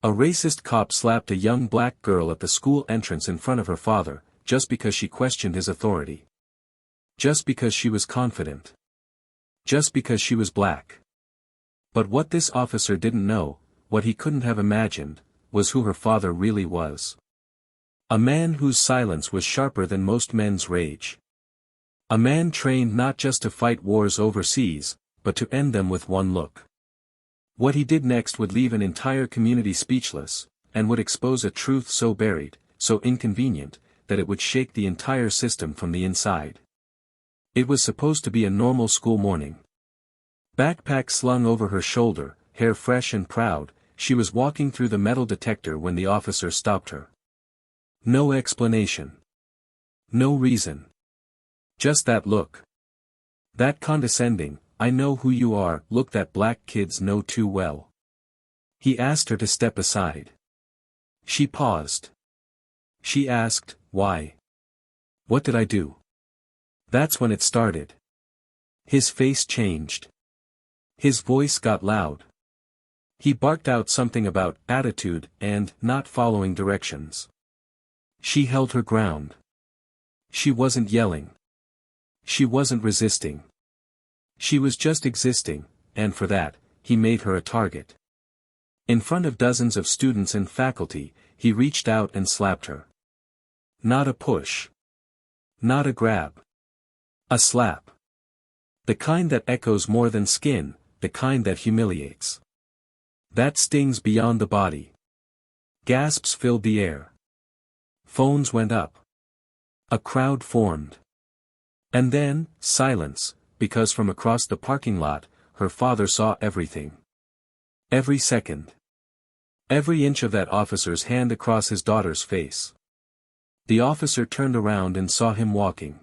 A racist cop slapped a young black girl at the school entrance in front of her father, just because she questioned his authority. Just because she was confident. Just because she was black. But what this officer didn't know, what he couldn't have imagined, was who her father really was. A man whose silence was sharper than most men's rage. A man trained not just to fight wars overseas, but to end them with one look. What he did next would leave an entire community speechless, and would expose a truth so buried, so inconvenient, that it would shake the entire system from the inside. It was supposed to be a normal school morning. Backpack slung over her shoulder, hair fresh and proud, she was walking through the metal detector when the officer stopped her. No explanation. No reason. Just that look. That condescending, "I know who you are" look that black kids know too well. He asked her to step aside. She paused. She asked, "Why? What did I do?" That's when it started. His face changed. His voice got loud. He barked out something about attitude and not following directions. She held her ground. She wasn't yelling. She wasn't resisting. She was just existing, and for that, he made her a target. In front of dozens of students and faculty, he reached out and slapped her. Not a push. Not a grab. A slap. The kind that echoes more than skin, the kind that humiliates. That stings beyond the body. Gasps filled the air. Phones went up. A crowd formed. And then, silence, because from across the parking lot, her father saw everything. Every second. Every inch of that officer's hand across his daughter's face. The officer turned around and saw him walking.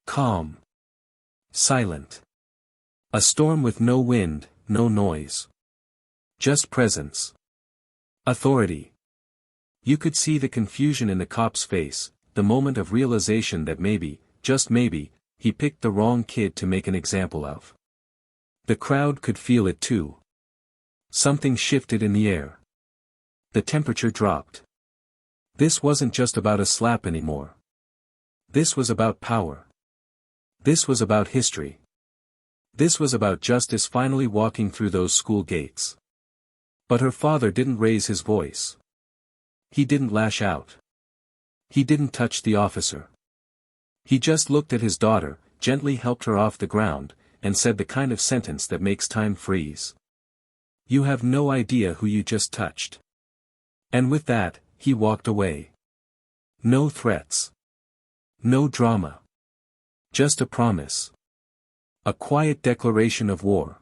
Calm. Silent. A storm with no wind, no noise. Just presence. Authority. You could see the confusion in the cop's face, the moment of realization that maybe, just maybe, he picked the wrong kid to make an example of. The crowd could feel it too. Something shifted in the air. The temperature dropped. This wasn't just about a slap anymore. This was about power. This was about history. This was about justice finally walking through those school gates. But her father didn't raise his voice. He didn't lash out. He didn't touch the officer. He just looked at his daughter, gently helped her off the ground, and said the kind of sentence that makes time freeze. "You have no idea who you just touched." And with that, he walked away. No threats. No drama. Just a promise. A quiet declaration of war.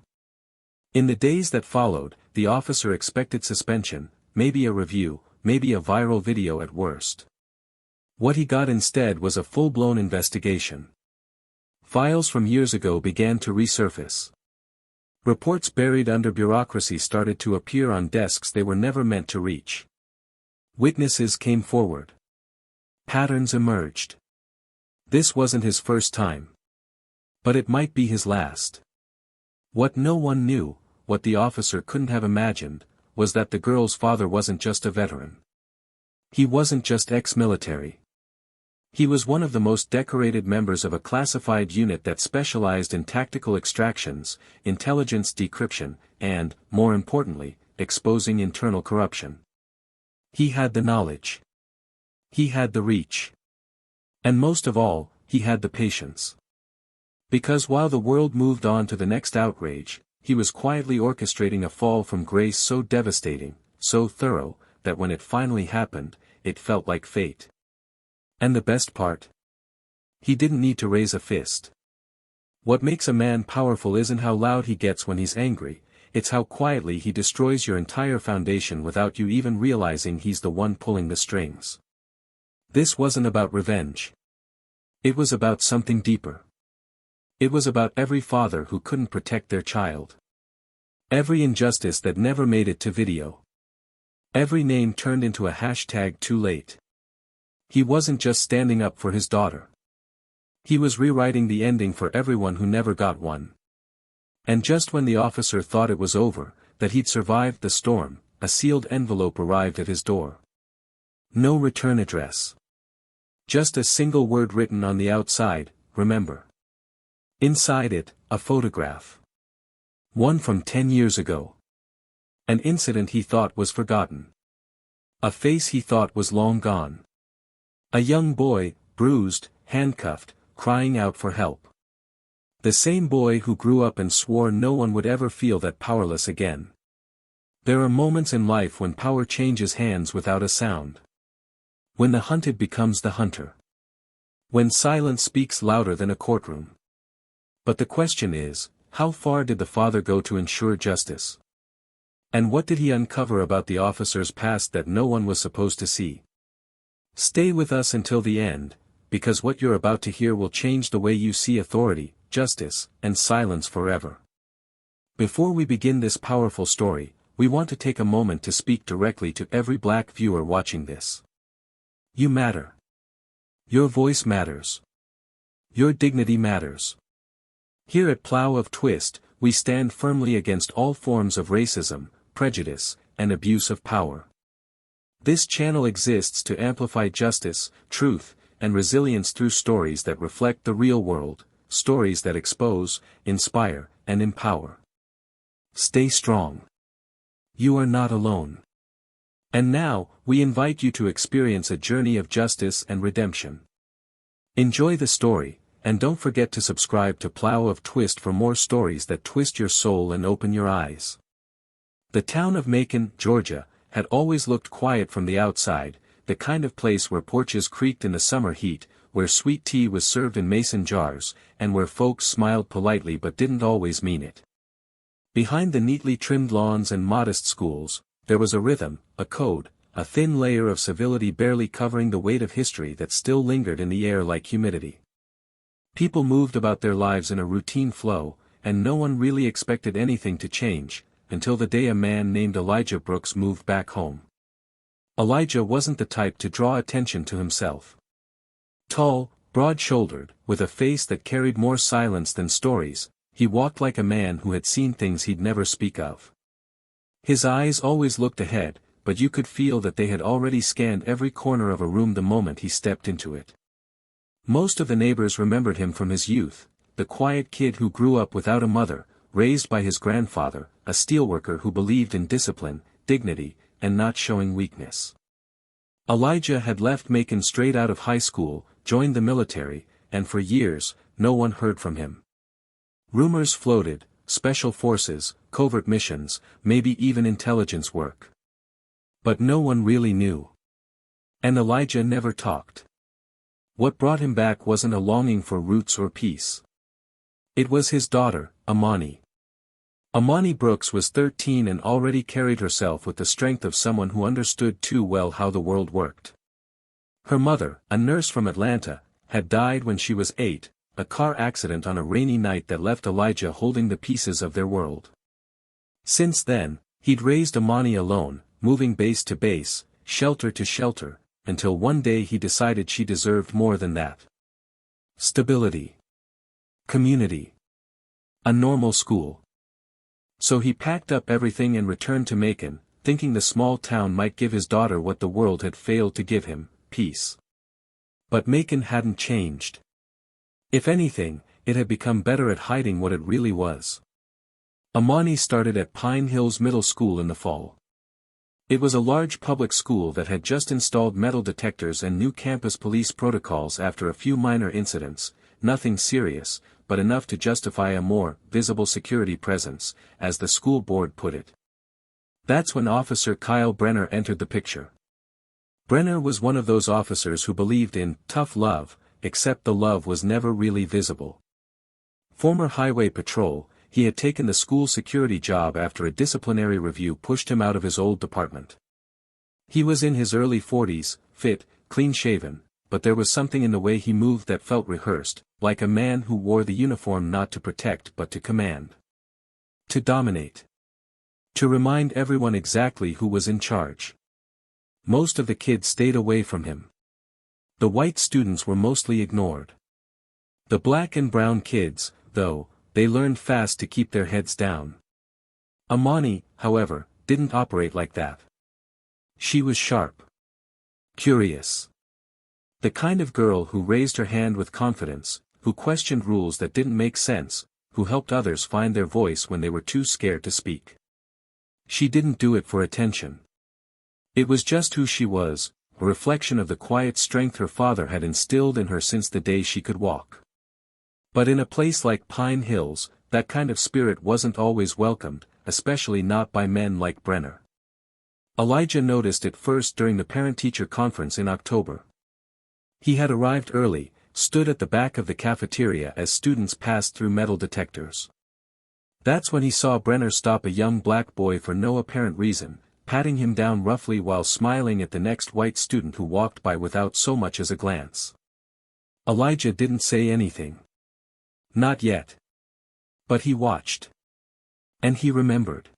In the days that followed, the officer expected suspension, maybe a review, maybe a viral video at worst. What he got instead was a full-blown investigation. Files from years ago began to resurface. Reports buried under bureaucracy started to appear on desks they were never meant to reach. Witnesses came forward. Patterns emerged. This wasn't his first time. But it might be his last. What no one knew, what the officer couldn't have imagined, was that the girl's father wasn't just a veteran. He wasn't just ex-military. He was one of the most decorated members of a classified unit that specialized in tactical extractions, intelligence decryption, and, more importantly, exposing internal corruption. He had the knowledge. He had the reach. And most of all, he had the patience. Because while the world moved on to the next outrage, he was quietly orchestrating a fall from grace so devastating, so thorough, that when it finally happened, it felt like fate. And the best part? He didn't need to raise a fist. What makes a man powerful isn't how loud he gets when he's angry, it's how quietly he destroys your entire foundation without you even realizing he's the one pulling the strings. This wasn't about revenge. It was about something deeper. It was about every father who couldn't protect their child. Every injustice that never made it to video. Every name turned into a hashtag too late. He wasn't just standing up for his daughter. He was rewriting the ending for everyone who never got one. And just when the officer thought it was over, that he'd survived the storm, a sealed envelope arrived at his door. No return address. Just a single word written on the outside, "Remember." Inside it, a photograph. One from 10 years ago. An incident he thought was forgotten. A face he thought was long gone. A young boy, bruised, handcuffed, crying out for help. The same boy who grew up and swore no one would ever feel that powerless again. There are moments in life when power changes hands without a sound. When the hunted becomes the hunter. When silence speaks louder than a courtroom. But the question is, how far did the father go to ensure justice? And what did he uncover about the officer's past that no one was supposed to see? Stay with us until the end, because what you're about to hear will change the way you see authority, justice, and silence forever. Before we begin this powerful story, we want to take a moment to speak directly to every black viewer watching this. You matter. Your voice matters. Your dignity matters. Here at Plow of Twist, we stand firmly against all forms of racism, prejudice, and abuse of power. This channel exists to amplify justice, truth, and resilience through stories that reflect the real world, stories that expose, inspire, and empower. Stay strong. You are not alone. And now, we invite you to experience a journey of justice and redemption. Enjoy the story, and don't forget to subscribe to Plow of Twist for more stories that twist your soul and open your eyes. The town of Macon, Georgia, had always looked quiet from the outside, the kind of place where porches creaked in the summer heat, where sweet tea was served in mason jars, and where folks smiled politely but didn't always mean it. Behind the neatly trimmed lawns and modest schools, there was a rhythm, a code, a thin layer of civility barely covering the weight of history that still lingered in the air like humidity. People moved about their lives in a routine flow, and no one really expected anything to change, until the day a man named Elijah Brooks moved back home. Elijah wasn't the type to draw attention to himself. Tall, broad-shouldered, with a face that carried more silence than stories, he walked like a man who had seen things he'd never speak of. His eyes always looked ahead, but you could feel that they had already scanned every corner of a room the moment he stepped into it. Most of the neighbors remembered him from his youth, the quiet kid who grew up without a mother, raised by his grandfather, a steelworker who believed in discipline, dignity, and not showing weakness. Elijah had left Macon straight out of high school, joined the military, and for years, no one heard from him. Rumors floated, special forces, covert missions, maybe even intelligence work. But no one really knew. And Elijah never talked. What brought him back wasn't a longing for roots or peace. It was his daughter, Amani. Amani Brooks was 13 and already carried herself with the strength of someone who understood too well how the world worked. Her mother, a nurse from Atlanta, had died when she was 8, a car accident on a rainy night that left Elijah holding the pieces of their world. Since then, he'd raised Amani alone, moving base to base, shelter to shelter, until one day he decided she deserved more than that. Stability. Community. A normal school. So he packed up everything and returned to Macon, thinking the small town might give his daughter what the world had failed to give him, peace. But Macon hadn't changed. If anything, it had become better at hiding what it really was. Amani started at Pine Hills Middle School in the fall. It was a large public school that had just installed metal detectors and new campus police protocols after a few minor incidents, nothing serious, but enough to justify a more visible security presence, as the school board put it. That's when Officer Kyle Brenner entered the picture. Brenner was one of those officers who believed in tough love, except the love was never really visible. Former highway patrol, he had taken the school security job after a disciplinary review pushed him out of his old department. He was in his early 40s, fit, clean-shaven, but there was something in the way he moved that felt rehearsed, like a man who wore the uniform not to protect but to command. To dominate. To remind everyone exactly who was in charge. Most of the kids stayed away from him. The white students were mostly ignored. The black and brown kids, though, they learned fast to keep their heads down. Amani, however, didn't operate like that. She was sharp. Curious. The kind of girl who raised her hand with confidence, who questioned rules that didn't make sense, who helped others find their voice when they were too scared to speak. She didn't do it for attention. It was just who she was, a reflection of the quiet strength her father had instilled in her since the day she could walk. But in a place like Pine Hills, that kind of spirit wasn't always welcomed, especially not by men like Brenner. Elijah noticed it first during the parent-teacher conference in October. He had arrived early, stood at the back of the cafeteria as students passed through metal detectors. That's when he saw Brenner stop a young black boy for no apparent reason, patting him down roughly while smiling at the next white student who walked by without so much as a glance. Elijah didn't say anything. Not yet. But he watched. And he remembered.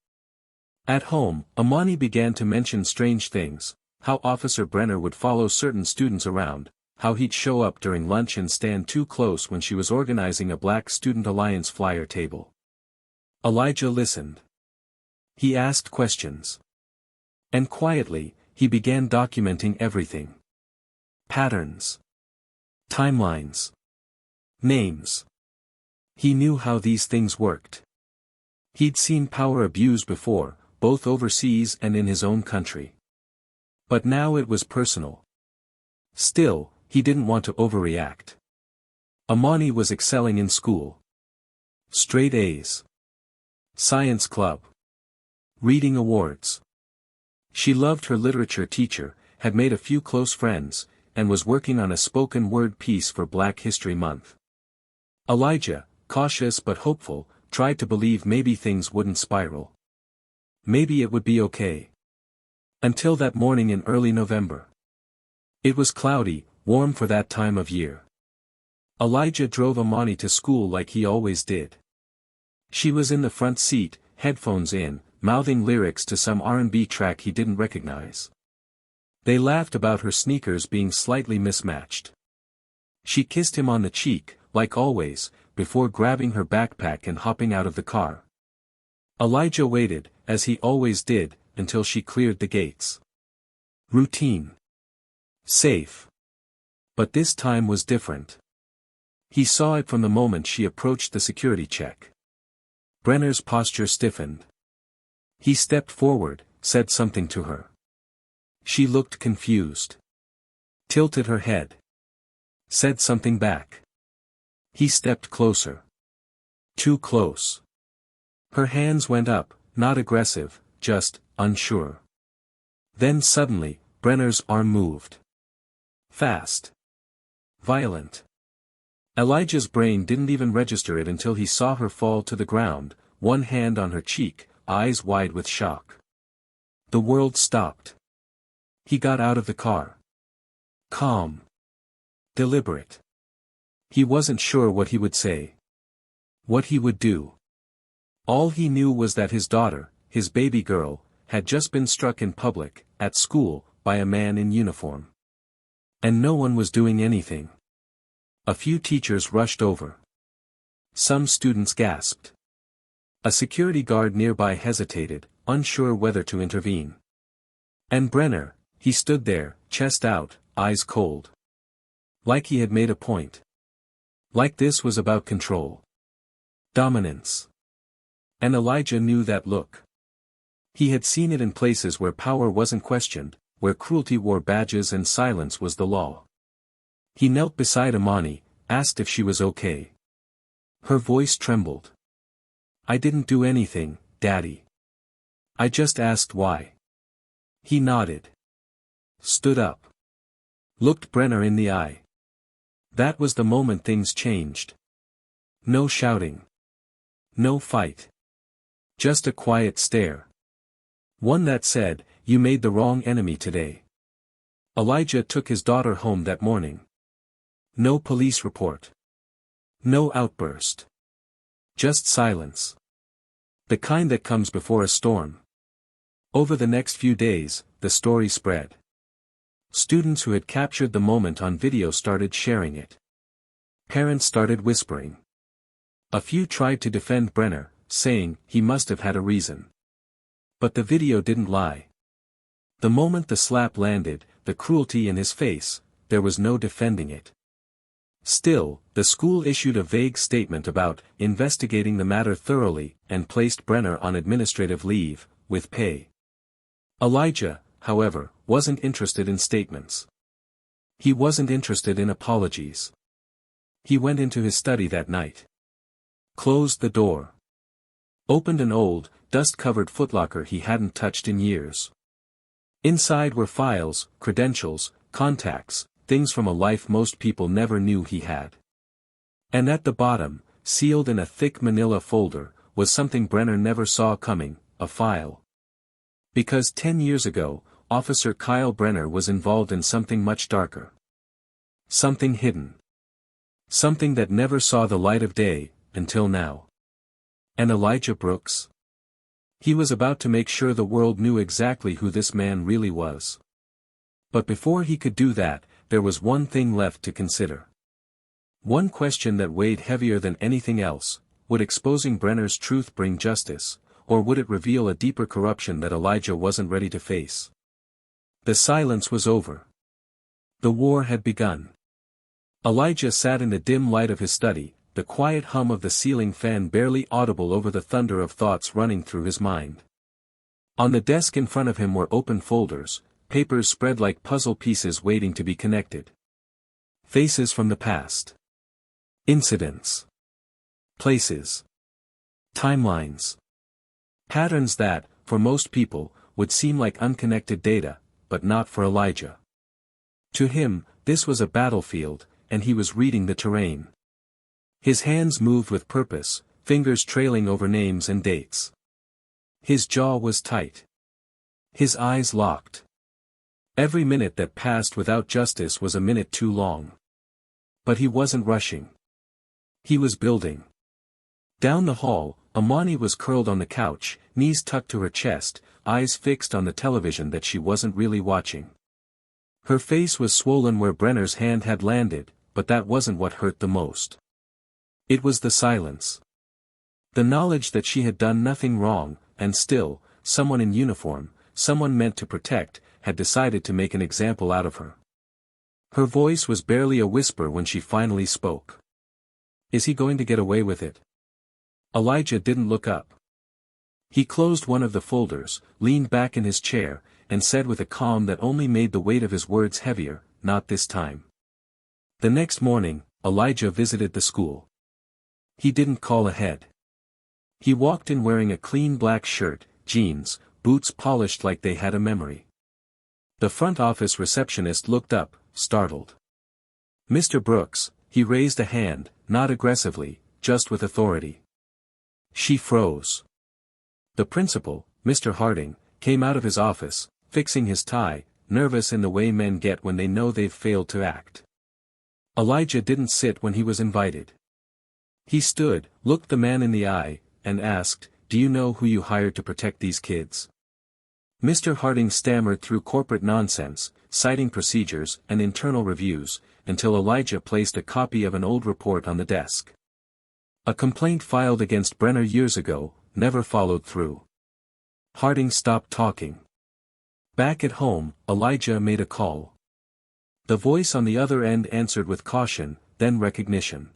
At home, Amani began to mention strange things, how Officer Brenner would follow certain students around, how he'd show up during lunch and stand too close when she was organizing a Black Student Alliance flyer table. Elijah listened. He asked questions. And quietly, he began documenting everything. Patterns. Timelines. Names. He knew how these things worked. He'd seen power abused before, both overseas and in his own country. But now it was personal. Still, he didn't want to overreact. Amani was excelling in school. Straight A's. Science club. Reading awards. She loved her literature teacher, had made a few close friends, and was working on a spoken word piece for Black History Month. Elijah, cautious but hopeful, tried to believe maybe things wouldn't spiral. Maybe it would be okay. Until that morning in early November. It was cloudy, warm for that time of year. Elijah drove Amani to school like he always did. She was in the front seat, headphones in, mouthing lyrics to some R&B track he didn't recognize. They laughed about her sneakers being slightly mismatched. She kissed him on the cheek, like always, before grabbing her backpack and hopping out of the car. Elijah waited, as he always did, until she cleared the gates. Routine. Safe. But this time was different. He saw it from the moment she approached the security check. Brenner's posture stiffened. He stepped forward, said something to her. She looked confused. Tilted her head. Said something back. He stepped closer. Too close. Her hands went up, not aggressive, just unsure. Then suddenly, Brenner's arm moved. Fast. Violent. Elijah's brain didn't even register it until he saw her fall to the ground, one hand on her cheek, eyes wide with shock. The world stopped. He got out of the car. Calm. Deliberate. He wasn't sure what he would say. What he would do. All he knew was that his daughter, his baby girl, had just been struck in public, at school, by a man in uniform. And no one was doing anything. A few teachers rushed over. Some students gasped. A security guard nearby hesitated, unsure whether to intervene. And Brenner, he stood there, chest out, eyes cold. Like he had made a point. Like this was about control. Dominance. And Elijah knew that look. He had seen it in places where power wasn't questioned, where cruelty wore badges and silence was the law. He knelt beside Amani, asked if she was okay. Her voice trembled. I didn't do anything, Daddy. I just asked why. He nodded. Stood up. Looked Brenner in the eye. That was the moment things changed. No shouting. No fight. Just a quiet stare. One that said, "You made the wrong enemy today." Elijah took his daughter home that morning. No police report. No outburst. Just silence. The kind that comes before a storm. Over the next few days, the story spread. Students who had captured the moment on video started sharing it. Parents started whispering. A few tried to defend Brenner, saying he must have had a reason. But the video didn't lie. The moment the slap landed, the cruelty in his face, there was no defending it. Still, the school issued a vague statement about investigating the matter thoroughly and placed Brenner on administrative leave, with pay. Elijah, however, wasn't interested in statements. He wasn't interested in apologies. He went into his study that night. Closed the door. Opened an old, dust-covered footlocker he hadn't touched in years. Inside were files, credentials, contacts, things from a life most people never knew he had. And at the bottom, sealed in a thick manila folder, was something Brenner never saw coming, a file. Because 10 years ago, Officer Kyle Brenner was involved in something much darker. Something hidden. Something that never saw the light of day, until now. And Elijah Brooks? He was about to make sure the world knew exactly who this man really was. But before he could do that, there was one thing left to consider. One question that weighed heavier than anything else: would exposing Brenner's truth bring justice, or would it reveal a deeper corruption that Elijah wasn't ready to face? The silence was over. The war had begun. Elijah sat in the dim light of his study, the quiet hum of the ceiling fan barely audible over the thunder of thoughts running through his mind. On the desk in front of him were open folders, papers spread like puzzle pieces waiting to be connected. Faces from the past. Incidents. Places. Timelines. Patterns that, for most people, would seem like unconnected data, but not for Elijah. To him, this was a battlefield, and he was reading the terrain. His hands moved with purpose, fingers trailing over names and dates. His jaw was tight. His eyes locked. Every minute that passed without justice was a minute too long. But he wasn't rushing. He was building. Down the hall, Amani was curled on the couch, knees tucked to her chest, eyes fixed on the television that she wasn't really watching. Her face was swollen where Brenner's hand had landed, but that wasn't what hurt the most. It was the silence. The knowledge that she had done nothing wrong, and still, someone in uniform, someone meant to protect, had decided to make an example out of her. Her voice was barely a whisper when she finally spoke. Is he going to get away with it? Elijah didn't look up. He closed one of the folders, leaned back in his chair, and said with a calm that only made the weight of his words heavier, not this time. The next morning, Elijah visited the school. He didn't call ahead. He walked in wearing a clean black shirt, jeans, boots polished like they had a memory. The front office receptionist looked up, startled. Mr. Brooks, he raised a hand, not aggressively, just with authority. She froze. The principal, Mr. Harding, came out of his office, fixing his tie, nervous in the way men get when they know they've failed to act. Elijah didn't sit when he was invited. He stood, looked the man in the eye, and asked, "Do you know who you hired to protect these kids?" Mr. Harding stammered through corporate nonsense, citing procedures and internal reviews, until Elijah placed a copy of an old report on the desk. A complaint filed against Brenner years ago, never followed through. Harding stopped talking. Back at home, Elijah made a call. The voice on the other end answered with caution, then recognition.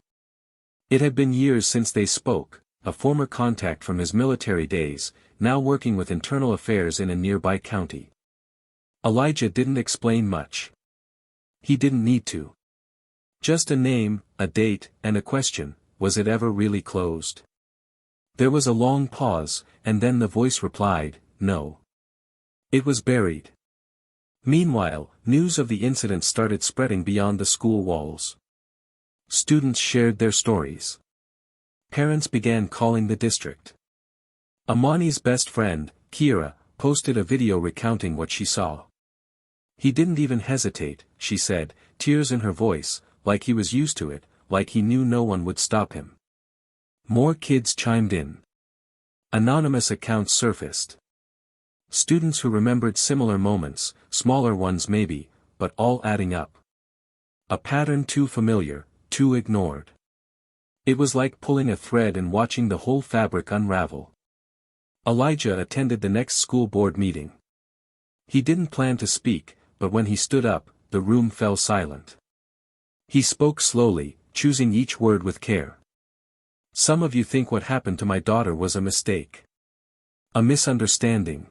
It had been years since they spoke, a former contact from his military days, now working with internal affairs in a nearby county. Elijah didn't explain much. He didn't need to. Just a name, a date, and a question: was it ever really closed? There was a long pause, and then the voice replied, "No." It was buried. Meanwhile, news of the incident started spreading beyond the school walls. Students shared their stories. Parents began calling the district. Amani's best friend, Kira, posted a video recounting what she saw. He didn't even hesitate, she said, tears in her voice, like he was used to it, like he knew no one would stop him. More kids chimed in. Anonymous accounts surfaced. Students who remembered similar moments, smaller ones maybe, but all adding up. A pattern too familiar, too ignored. It was like pulling a thread and watching the whole fabric unravel. Elijah attended the next school board meeting. He didn't plan to speak, but when he stood up, the room fell silent. He spoke slowly, choosing each word with care. Some of you think what happened to my daughter was a mistake. A misunderstanding.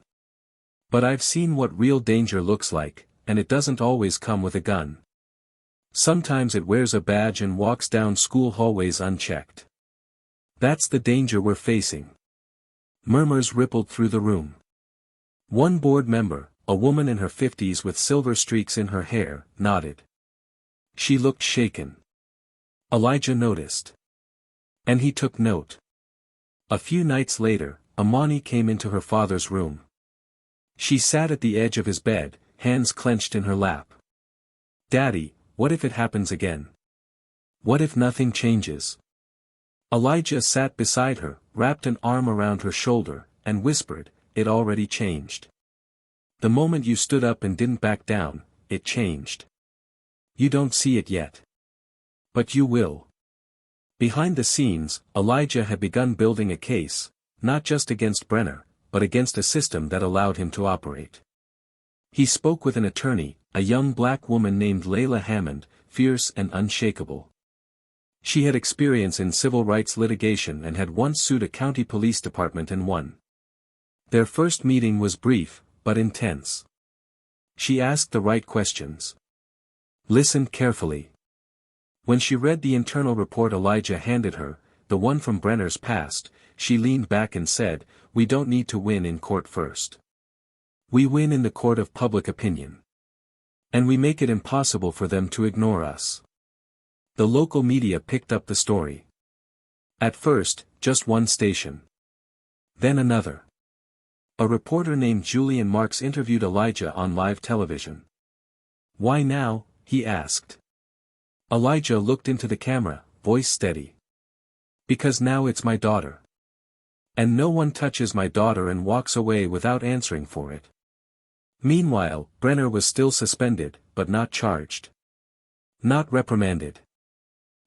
But I've seen what real danger looks like, and it doesn't always come with a gun. Sometimes it wears a badge and walks down school hallways unchecked. That's the danger we're facing. Murmurs rippled through the room. One board member, a woman in her 50s with silver streaks in her hair, nodded. She looked shaken. Elijah noticed. And he took note. A few nights later, Amani came into her father's room. She sat at the edge of his bed, hands clenched in her lap. "Daddy, what if it happens again? What if nothing changes?" Elijah sat beside her, wrapped an arm around her shoulder, and whispered, "It already changed. The moment you stood up and didn't back down, it changed. You don't see it yet. But you will." Behind the scenes, Elijah had begun building a case, not just against Brenner, but against a system that allowed him to operate. He spoke with an attorney, a young black woman named Layla Hammond, fierce and unshakable. She had experience in civil rights litigation and had once sued a county police department and won. Their first meeting was brief, but intense. She asked the right questions. Listened carefully. When she read the internal report Elijah handed her, the one from Brenner's past, she leaned back and said, "We don't need to win in court first. We win in the court of public opinion. And we make it impossible for them to ignore us." The local media picked up the story. At first, just one station. Then another. A reporter named Julian Marks interviewed Elijah on live television. "Why now?" he asked. Elijah looked into the camera, voice steady. "Because now it's my daughter. And no one touches my daughter and walks away without answering for it." Meanwhile, Brenner was still suspended, but not charged. Not reprimanded.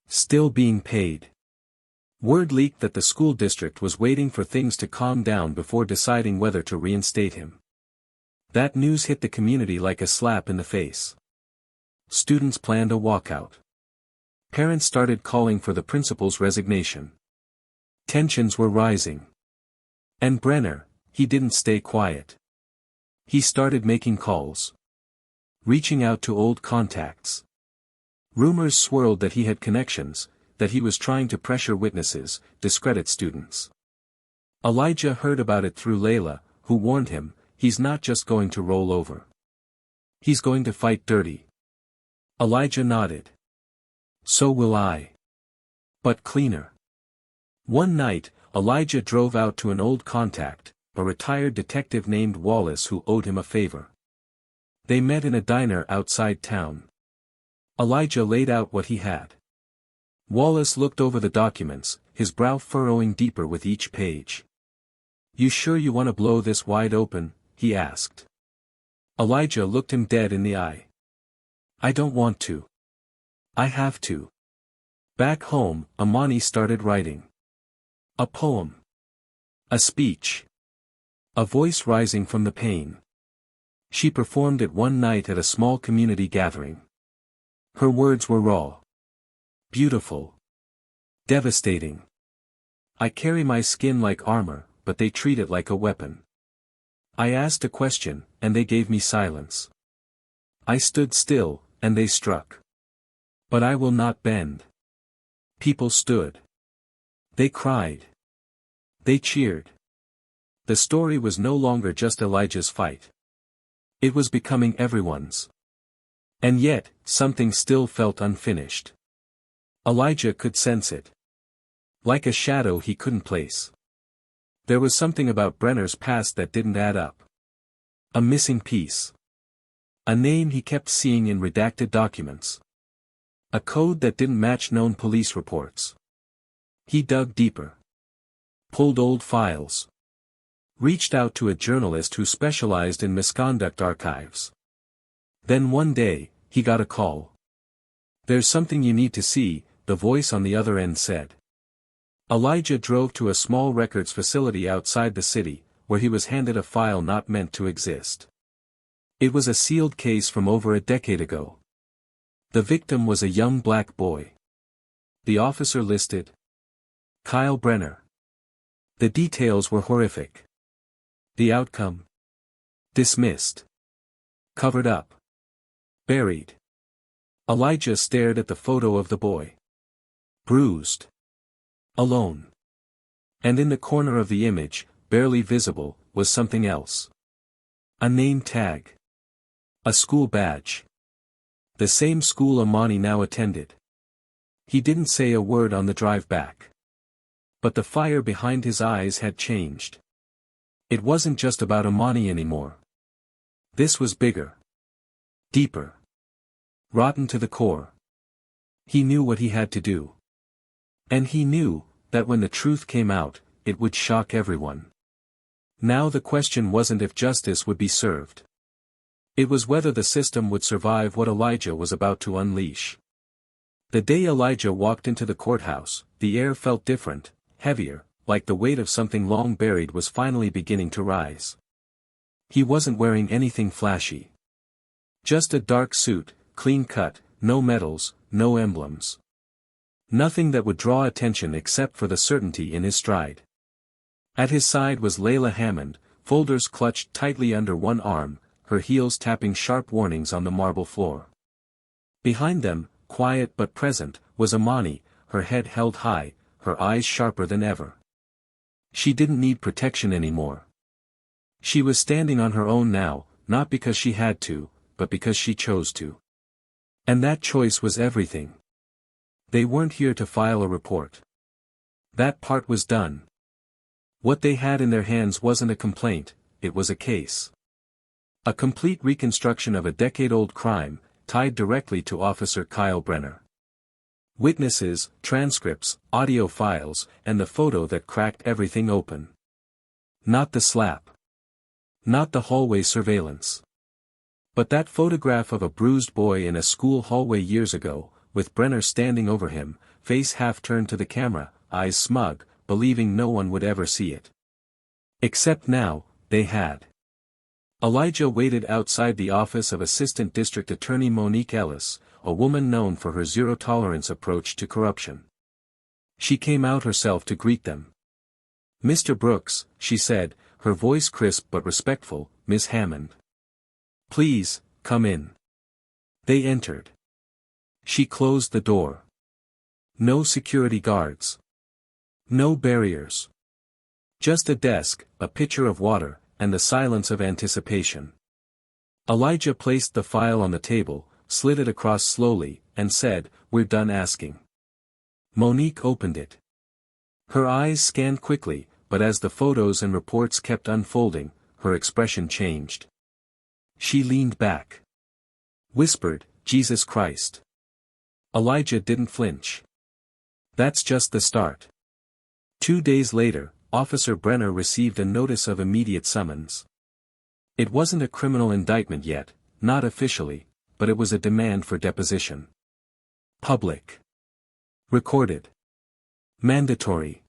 Still being paid. Word leaked that the school district was waiting for things to calm down before deciding whether to reinstate him. That news hit the community like a slap in the face. Students planned a walkout. Parents started calling for the principal's resignation. Tensions were rising. And Brenner, he didn't stay quiet. He started making calls. Reaching out to old contacts. Rumors swirled that he had connections, that he was trying to pressure witnesses, discredit students. Elijah heard about it through Layla, who warned him, "He's not just going to roll over. He's going to fight dirty." Elijah nodded. "So will I. But cleaner." One night, Elijah drove out to an old contact, a retired detective named Wallace who owed him a favor. They met in a diner outside town. Elijah laid out what he had. Wallace looked over the documents, his brow furrowing deeper with each page. "You sure you want to blow this wide open?" he asked. Elijah looked him dead in the eye. "I don't want to. I have to." Back home, Amani started writing. A poem. A speech. A voice rising from the pain. She performed it one night at a small community gathering. Her words were raw. Beautiful. Devastating. "I carry my skin like armor, but they treat it like a weapon. I asked a question, and they gave me silence. I stood still, and they struck. But I will not bend." People stood. They cried. They cheered. The story was no longer just Elijah's fight. It was becoming everyone's. And yet, something still felt unfinished. Elijah could sense it. Like a shadow he couldn't place. There was something about Brenner's past that didn't add up. A missing piece. A name he kept seeing in redacted documents. A code that didn't match known police reports. He dug deeper. Pulled old files. Reached out to a journalist who specialized in misconduct archives. Then one day, he got a call. "There's something you need to see," the voice on the other end said. Elijah drove to a small records facility outside the city, where he was handed a file not meant to exist. It was a sealed case from over a decade ago. The victim was a young black boy. The officer listed Kyle Brenner. The details were horrific. The outcome? Dismissed. Covered up. Buried. Elijah stared at the photo of the boy. Bruised. Alone. And in the corner of the image, barely visible, was something else. A name tag. A school badge. The same school Amani now attended. He didn't say a word on the drive back. But the fire behind his eyes had changed. It wasn't just about Amani anymore. This was bigger. Deeper. Rotten to the core. He knew what he had to do. And he knew that when the truth came out, it would shock everyone. Now the question wasn't if justice would be served. It was whether the system would survive what Elijah was about to unleash. The day Elijah walked into the courthouse, the air felt different, heavier, like the weight of something long buried was finally beginning to rise. He wasn't wearing anything flashy. Just a dark suit, clean cut, no medals, no emblems. Nothing that would draw attention except for the certainty in his stride. At his side was Layla Hammond, folders clutched tightly under one arm, her heels tapping sharp warnings on the marble floor. Behind them, quiet but present, was Amani, her head held high, her eyes sharper than ever. She didn't need protection anymore. She was standing on her own now, not because she had to, but because she chose to. And that choice was everything. They weren't here to file a report. That part was done. What they had in their hands wasn't a complaint, it was a case. A complete reconstruction of a decade-old crime, tied directly to Officer Kyle Brenner. Witnesses, transcripts, audio files, and the photo that cracked everything open. Not the slap. Not the hallway surveillance. But that photograph of a bruised boy in a school hallway years ago, with Brenner standing over him, face half turned to the camera, eyes smug, believing no one would ever see it. Except now, they had. Elijah waited outside the office of Assistant District Attorney Monique Ellis, a woman known for her zero-tolerance approach to corruption. She came out herself to greet them. "Mr. Brooks," she said, her voice crisp but respectful, "Miss Hammond. Please, come in." They entered. She closed the door. No security guards. No barriers. Just a desk, a pitcher of water, and the silence of anticipation. Elijah placed the file on the table, slid it across slowly, and said, "We're done asking." Monique opened it. Her eyes scanned quickly, but as the photos and reports kept unfolding, her expression changed. She leaned back. Whispered, "Jesus Christ." Elijah didn't flinch. That's just the start. 2 days later, Officer Brenner received a notice of immediate summons. It wasn't a criminal indictment yet, not officially, but it was a demand for deposition. Public. Recorded. Mandatory.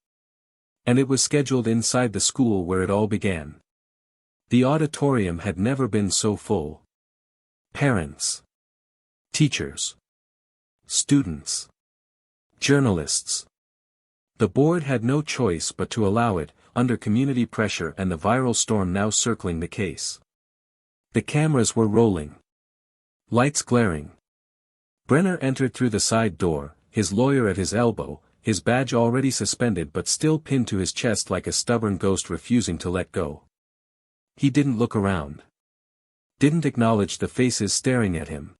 And it was scheduled inside the school where it all began. The auditorium had never been so full. Parents. Teachers. Students. Journalists. The board had no choice but to allow it, under community pressure and the viral storm now circling the case. The cameras were rolling. Lights glaring. Brenner entered through the side door, his lawyer at his elbow, his badge already suspended but still pinned to his chest like a stubborn ghost refusing to let go. He didn't look around. Didn't acknowledge the faces staring at him.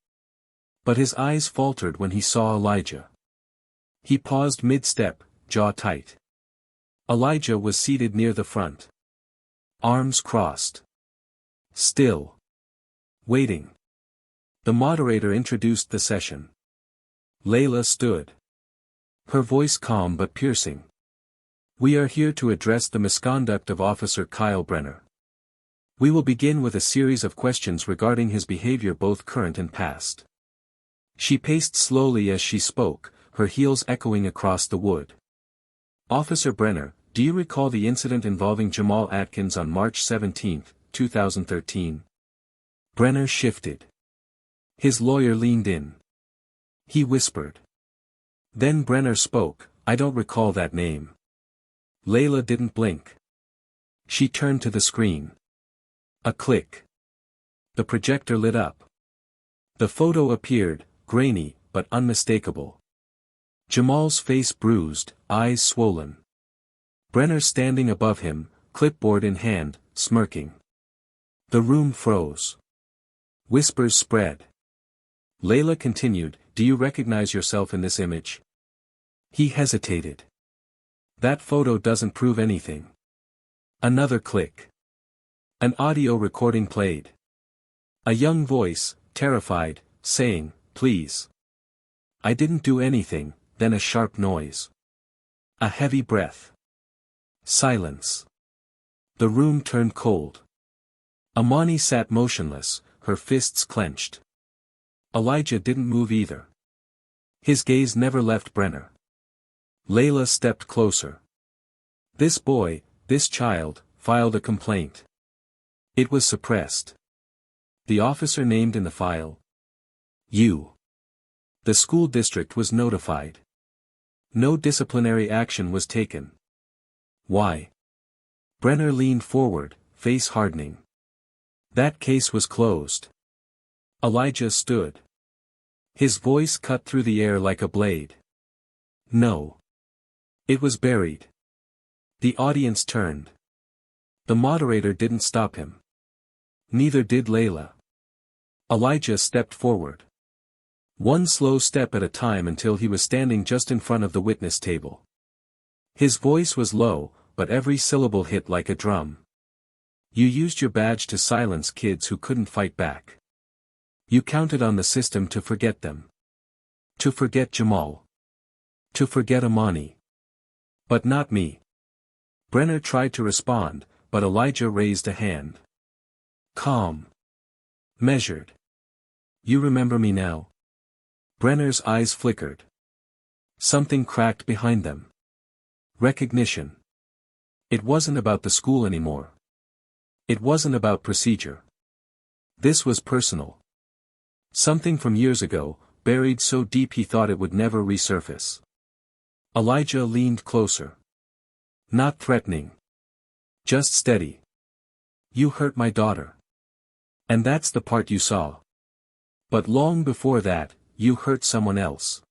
But his eyes faltered when he saw Elijah. He paused mid-step, jaw tight. Elijah was seated near the front. Arms crossed. Still. Waiting. The moderator introduced the session. Layla stood. Her voice calm but piercing. "We are here to address the misconduct of Officer Kyle Brenner. We will begin with a series of questions regarding his behavior both current and past." She paced slowly as she spoke, her heels echoing across the wood. "Officer Brenner, Do you recall the incident involving Jamal Atkins on March 17, 2013? Brenner shifted. His lawyer leaned in. He whispered. Then Brenner spoke, I don't recall that name. Layla didn't blink. She turned to the screen. A click. The projector lit up. The photo appeared, grainy, but unmistakable. Jamal's face bruised, eyes swollen. Brenner standing above him, clipboard in hand, smirking. The room froze. Whispers spread. Layla continued, do you recognize yourself in this image? He hesitated. That photo doesn't prove anything. Another click. An audio recording played. A young voice, terrified, saying, please. I didn't do anything, then a sharp noise. A heavy breath. Silence. The room turned cold. Amani sat motionless, her fists clenched. Elijah didn't move either. His gaze never left Brenner. Layla stepped closer. This boy, this child, filed a complaint. It was suppressed. The officer named in the file. You. The school district was notified. No disciplinary action was taken. Why? Brenner leaned forward, face hardening. That case was closed. Elijah stood. His voice cut through the air like a blade. No. It was buried. The audience turned. The moderator didn't stop him. Neither did Layla. Elijah stepped forward. One slow step at a time until he was standing just in front of the witness table. His voice was low, but every syllable hit like a drum. You used your badge to silence kids who couldn't fight back. You counted on the system to forget them. To forget Jamal. To forget Amani. But not me. Brenner tried to respond, but Elijah raised a hand. Calm. Measured. You remember me now? Brenner's eyes flickered. Something cracked behind them. Recognition. It wasn't about the school anymore. It wasn't about procedure. This was personal. Something from years ago, buried so deep he thought it would never resurface. Elijah leaned closer. Not threatening. Just steady. You hurt my daughter. And that's the part you saw. But long before that, you hurt someone else.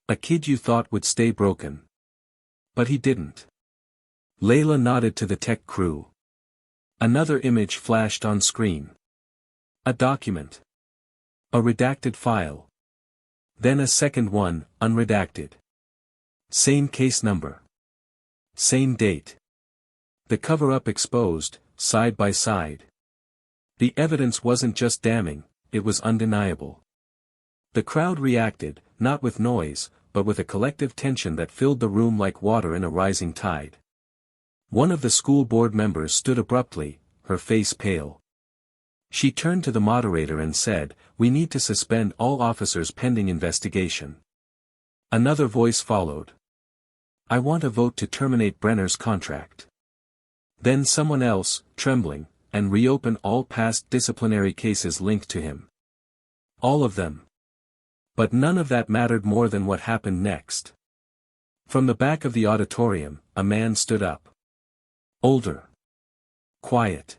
A kid you thought would stay broken. But he didn't. Layla nodded to the tech crew. Another image flashed on screen. A document. A redacted file. Then a second one, unredacted. Same case number. Same date. The cover-up exposed, side by side. The evidence wasn't just damning, it was undeniable. The crowd reacted, not with noise, but with a collective tension that filled the room like water in a rising tide. One of the school board members stood abruptly, her face pale. She turned to the moderator and said, "We need to suspend all officers pending investigation." Another voice followed. "I want a vote to terminate Brenner's contract." Then someone else, trembling, and reopen all past disciplinary cases linked to him. All of them. But none of that mattered more than what happened next. From the back of the auditorium, a man stood up. Older. Quiet.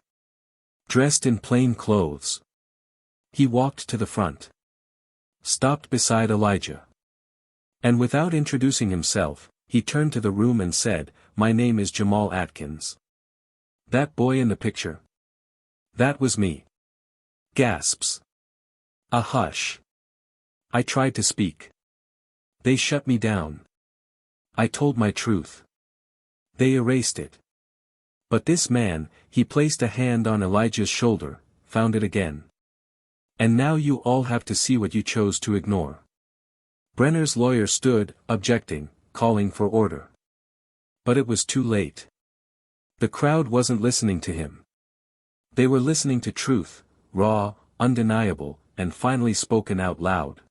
Dressed in plain clothes. He walked to the front. Stopped beside Elijah. And without introducing himself, he turned to the room and said, "My name is Jamal Atkins." "That boy in the picture?" "That was me." Gasps. A hush. I tried to speak. They shut me down. I told my truth. They erased it. But this man, he placed a hand on Elijah's shoulder, found it again. "And now you all have to see what you chose to ignore." Brenner's lawyer stood, objecting, calling for order. But it was too late. The crowd wasn't listening to him. They were listening to truth, raw, undeniable, and finally spoken out loud.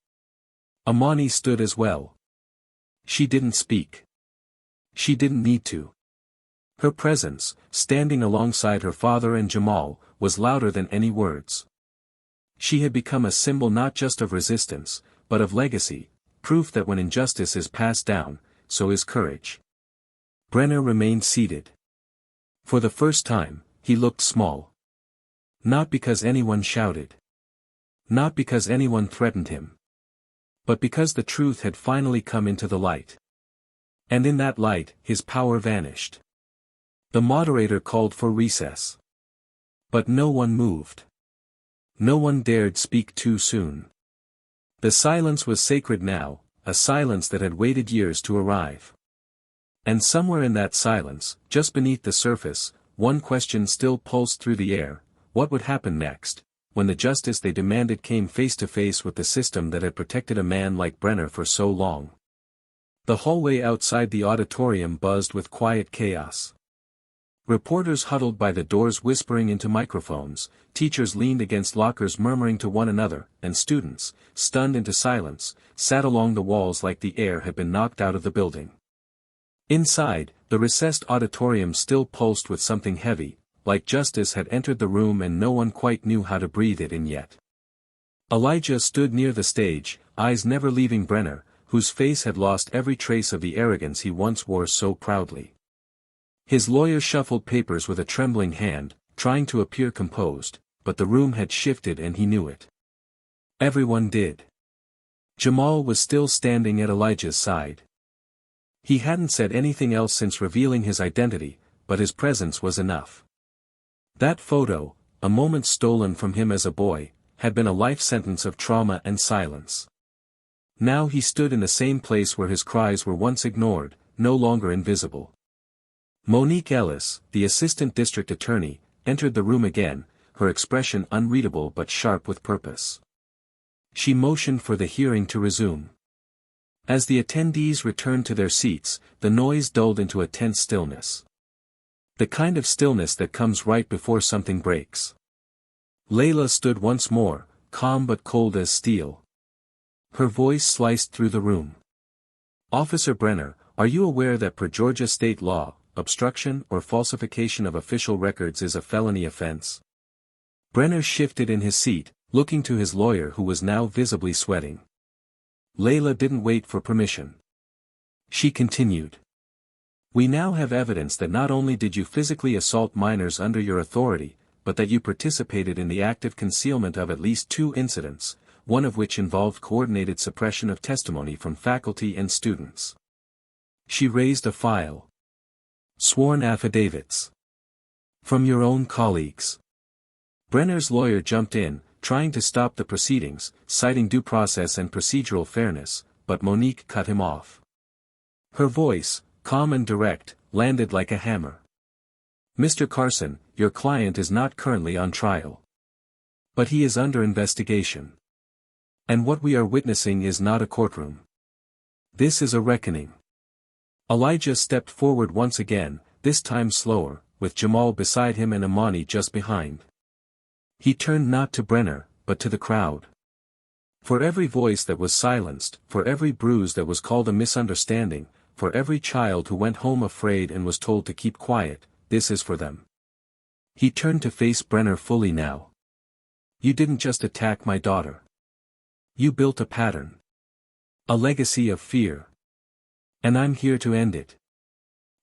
Amani stood as well. She didn't speak. She didn't need to. Her presence, standing alongside her father and Jamal, was louder than any words. She had become a symbol not just of resistance, but of legacy, proof that when injustice is passed down, so is courage. Brenner remained seated. For the first time, he looked small. Not because anyone shouted. Not because anyone threatened him. But because the truth had finally come into the light. And in that light, his power vanished. The moderator called for recess. But no one moved. No one dared speak too soon. The silence was sacred now, a silence that had waited years to arrive. And somewhere in that silence, just beneath the surface, one question still pulsed through the air: what would happen next, when the justice they demanded came face to face with the system that had protected a man like Brenner for so long? The hallway outside the auditorium buzzed with quiet chaos. Reporters huddled by the doors whispering into microphones, teachers leaned against lockers murmuring to one another, and students, stunned into silence, sat along the walls like the air had been knocked out of the building. Inside, the recessed auditorium still pulsed with something heavy, like justice had entered the room and no one quite knew how to breathe it in yet. Elijah stood near the stage, eyes never leaving Brenner, whose face had lost every trace of the arrogance he once wore so proudly. His lawyer shuffled papers with a trembling hand, trying to appear composed, but the room had shifted and he knew it. Everyone did. Jamal was still standing at Elijah's side. He hadn't said anything else since revealing his identity, but his presence was enough. That photo, a moment stolen from him as a boy, had been a life sentence of trauma and silence. Now he stood in the same place where his cries were once ignored, no longer invisible. Monique Ellis, the assistant district attorney, entered the room again, her expression unreadable but sharp with purpose. She motioned for the hearing to resume. As the attendees returned to their seats, the noise dulled into a tense stillness. The kind of stillness that comes right before something breaks. Layla stood once more, calm but cold as steel. Her voice sliced through the room. "Officer Brenner, are you aware that per Georgia state law, obstruction or falsification of official records is a felony offense?" Brenner shifted in his seat, looking to his lawyer who was now visibly sweating. Layla didn't wait for permission. She continued. "We now have evidence that not only did you physically assault minors under your authority, but that you participated in the active concealment of at least 2 incidents, one of which involved coordinated suppression of testimony from faculty and students." She raised a file. "Sworn affidavits. From your own colleagues." Brenner's lawyer jumped in, trying to stop the proceedings, citing due process and procedural fairness, but Monique cut him off. Her voice, calm and direct, landed like a hammer. "Mr. Carson, your client is not currently on trial. But he is under investigation. And what we are witnessing is not a courtroom. This is a reckoning." Elijah stepped forward once again, this time slower, with Jamal beside him and Imani just behind. He turned not to Brenner, but to the crowd. For every voice that was silenced, for every bruise that was called a misunderstanding, for every child who went home afraid and was told to keep quiet, this is for them. He turned to face Brenner fully now. "You didn't just attack my daughter. You built a pattern. A legacy of fear. And I'm here to end it."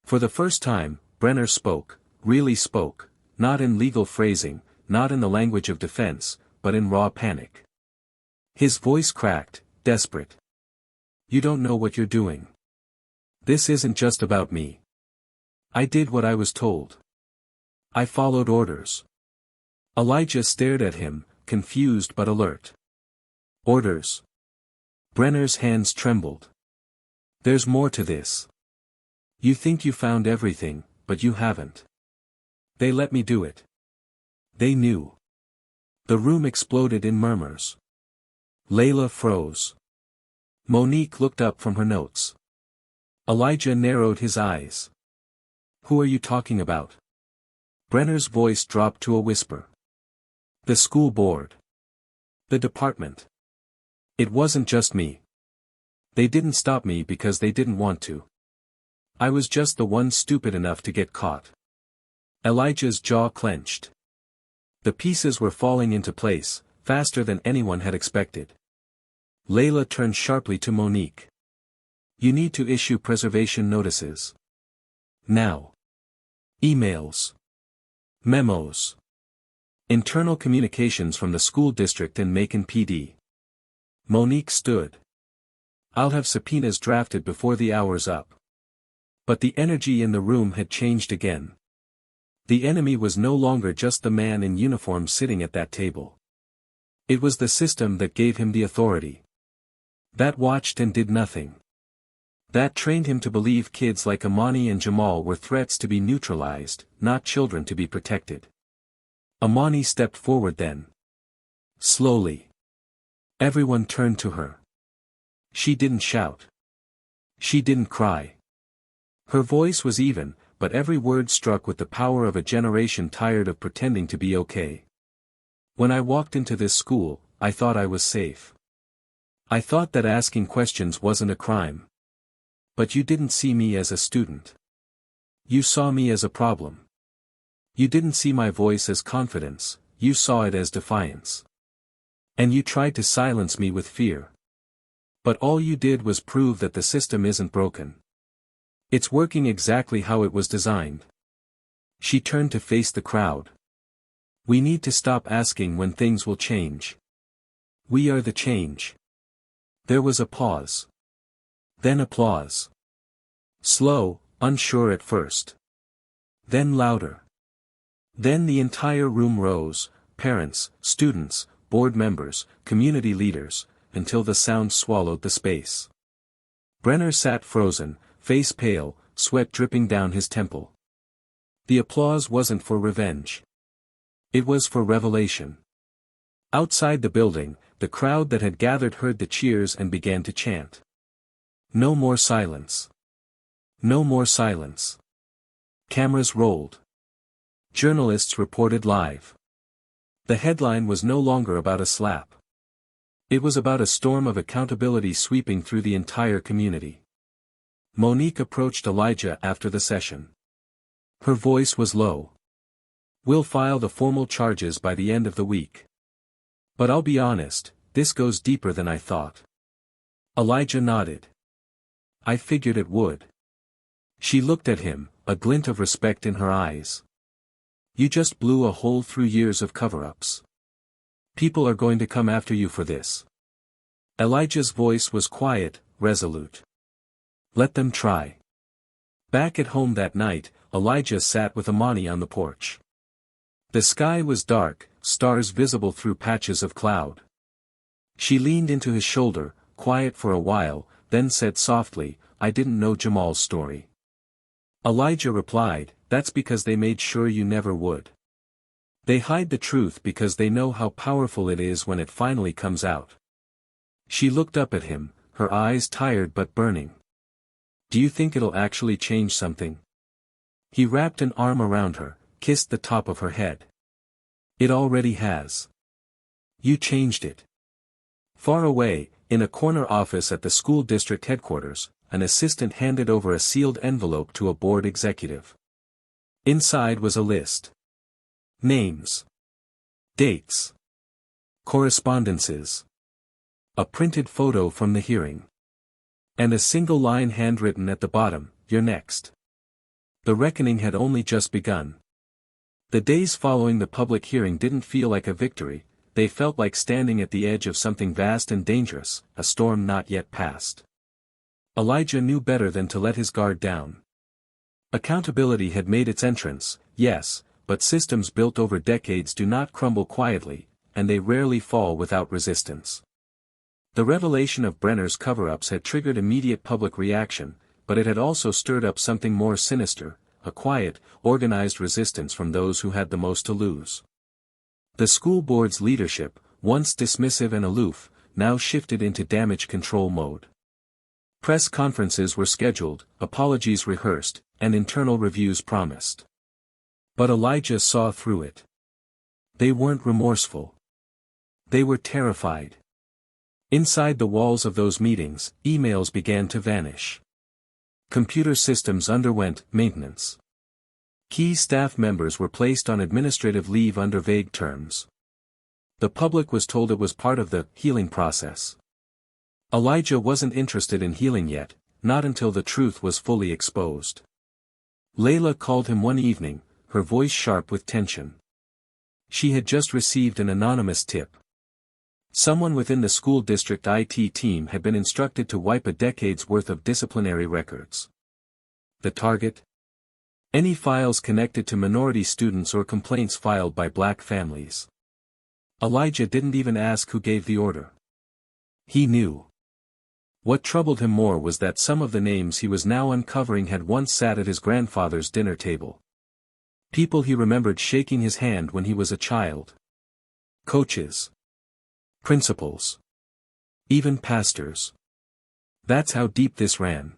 For the first time, Brenner spoke, really spoke, not in legal phrasing, not in the language of defense, but in raw panic. His voice cracked, desperate. "You don't know what you're doing. This isn't just about me. I did what I was told. I followed orders." Elijah stared at him, confused but alert. "Orders?" Brenner's hands trembled. "There's more to this. You think you found everything, but you haven't. They let me do it. They knew." The room exploded in murmurs. Layla froze. Monique looked up from her notes. Elijah narrowed his eyes. "Who are you talking about?" Brenner's voice dropped to a whisper. "The school board. The department. It wasn't just me. They didn't stop me because they didn't want to. I was just the one stupid enough to get caught. Elijah's jaw clenched. The pieces were falling into place, faster than anyone had expected. Layla turned sharply to Monique. You need to issue preservation notices. Now. Emails. Memos. Internal communications from the school district and Macon PD. Monique stood. I'll have subpoenas drafted before the hour's up. But the energy in the room had changed again. The enemy was no longer just the man in uniform sitting at that table. It was the system that gave him the authority. That watched and did nothing. That trained him to believe kids like Amani and Jamal were threats to be neutralized, not children to be protected. Amani stepped forward then. Slowly. Everyone turned to her. She didn't shout. She didn't cry. Her voice was even, but every word struck with the power of a generation tired of pretending to be okay. When I walked into this school, I thought I was safe. I thought that asking questions wasn't a crime. But you didn't see me as a student. You saw me as a problem. You didn't see my voice as confidence, you saw it as defiance. And you tried to silence me with fear. But all you did was prove that the system isn't broken. It's working exactly how it was designed. She turned to face the crowd. We need to stop asking when things will change. We are the change. There was a pause. Then applause. Slow, unsure at first. Then louder. Then the entire room rose, parents, students, board members, community leaders, until the sound swallowed the space. Brenner sat frozen, face pale, sweat dripping down his temple. The applause wasn't for revenge. It was for revelation. Outside the building, the crowd that had gathered heard the cheers and began to chant. No more silence. No more silence. Cameras rolled. Journalists reported live. The headline was no longer about a slap. It was about a storm of accountability sweeping through the entire community. Monique approached Elijah after the session. Her voice was low. We'll file the formal charges by the end of the week. But I'll be honest, this goes deeper than I thought. Elijah nodded. I figured it would. She looked at him, a glint of respect in her eyes. You just blew a hole through years of cover-ups. People are going to come after you for this. Elijah's voice was quiet, resolute. Let them try. Back at home that night, Elijah sat with Amani on the porch. The sky was dark, stars visible through patches of cloud. She leaned into his shoulder, quiet for a while, then said softly, I didn't know Jamal's story. Elijah replied, that's because they made sure you never would. They hide the truth because they know how powerful it is when it finally comes out. She looked up at him, her eyes tired but burning. Do you think it'll actually change something? He wrapped an arm around her, kissed the top of her head. It already has. You changed it. Far away, in a corner office at the school district headquarters, an assistant handed over a sealed envelope to a board executive. Inside was a list. Names. Dates. Correspondences. A printed photo from the hearing. And a single line handwritten at the bottom, you're next. The reckoning had only just begun. The days following the public hearing didn't feel like a victory, they felt like standing at the edge of something vast and dangerous, a storm not yet past. Elijah knew better than to let his guard down. Accountability had made its entrance, yes, but systems built over decades do not crumble quietly, and they rarely fall without resistance. The revelation of Brenner's cover-ups had triggered immediate public reaction, but it had also stirred up something more sinister, a quiet, organized resistance from those who had the most to lose. The school board's leadership, once dismissive and aloof, now shifted into damage control mode. Press conferences were scheduled, apologies rehearsed, and internal reviews promised. But Elijah saw through it. They weren't remorseful. They were terrified. Inside the walls of those meetings, emails began to vanish. Computer systems underwent maintenance. Key staff members were placed on administrative leave under vague terms. The public was told it was part of the healing process. Elijah wasn't interested in healing yet, not until the truth was fully exposed. Layla called him one evening, her voice sharp with tension. She had just received an anonymous tip. Someone within the school district IT team had been instructed to wipe a decade's worth of disciplinary records. The target? Any files connected to minority students or complaints filed by black families. Elijah didn't even ask who gave the order. He knew. What troubled him more was that some of the names he was now uncovering had once sat at his grandfather's dinner table. People he remembered shaking his hand when he was a child. Coaches. Principals. Even pastors. That's how deep this ran.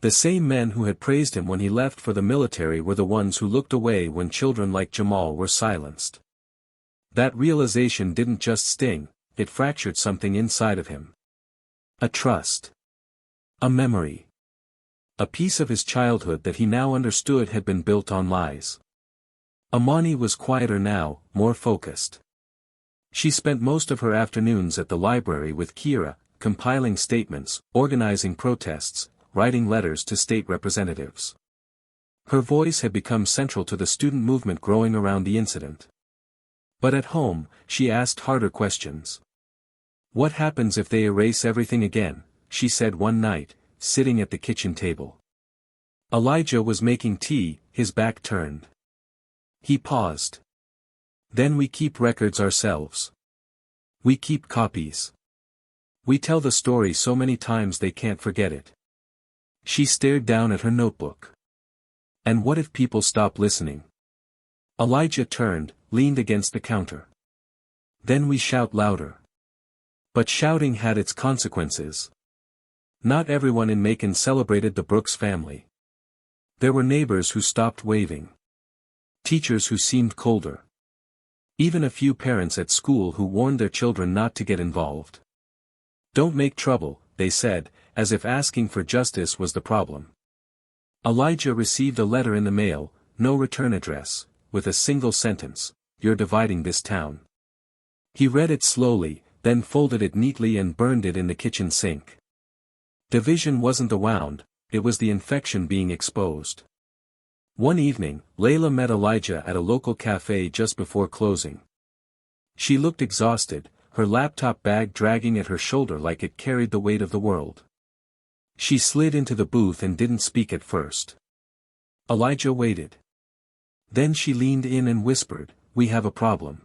The same men who had praised him when he left for the military were the ones who looked away when children like Jamal were silenced. That realization didn't just sting, it fractured something inside of him. A trust. A memory. A piece of his childhood that he now understood had been built on lies. Amani was quieter now, more focused. She spent most of her afternoons at the library with Kira, compiling statements, organizing protests, writing letters to state representatives. Her voice had become central to the student movement growing around the incident. But at home, she asked harder questions. What happens if they erase everything again, she said one night, sitting at the kitchen table. Elijah was making tea, his back turned. He paused. Then we keep records ourselves. We keep copies. We tell the story so many times they can't forget it. She stared down at her notebook. And what if people stop listening? Elijah turned, leaned against the counter. Then we shout louder. But shouting had its consequences. Not everyone in Macon celebrated the Brooks family. There were neighbors who stopped waving. Teachers who seemed colder. Even a few parents at school who warned their children not to get involved. Don't make trouble, they said, as if asking for justice was the problem. Elijah received a letter in the mail, no return address, with a single sentence, "You're dividing this town." He read it slowly, then folded it neatly and burned it in the kitchen sink. Division wasn't the wound, it was the infection being exposed. One evening, Layla met Elijah at a local cafe just before closing. She looked exhausted, her laptop bag dragging at her shoulder like it carried the weight of the world. She slid into the booth and didn't speak at first. Elijah waited. Then she leaned in and whispered, "We have a problem."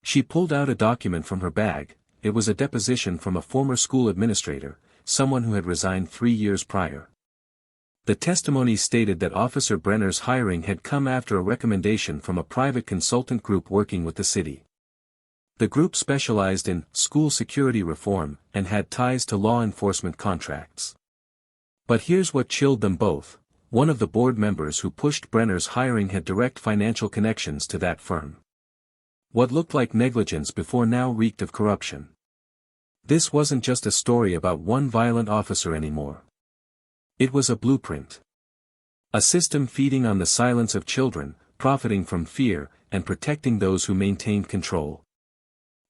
She pulled out a document from her bag. It was a deposition from a former school administrator, someone who had resigned 3 years prior. The testimony stated that Officer Brenner's hiring had come after a recommendation from a private consultant group working with the city. The group specialized in school security reform and had ties to law enforcement contracts. But here's what chilled them both: one of the board members who pushed Brenner's hiring had direct financial connections to that firm. What looked like negligence before now reeked of corruption. This wasn't just a story about one violent officer anymore. It was a blueprint. A system feeding on the silence of children, profiting from fear, and protecting those who maintained control.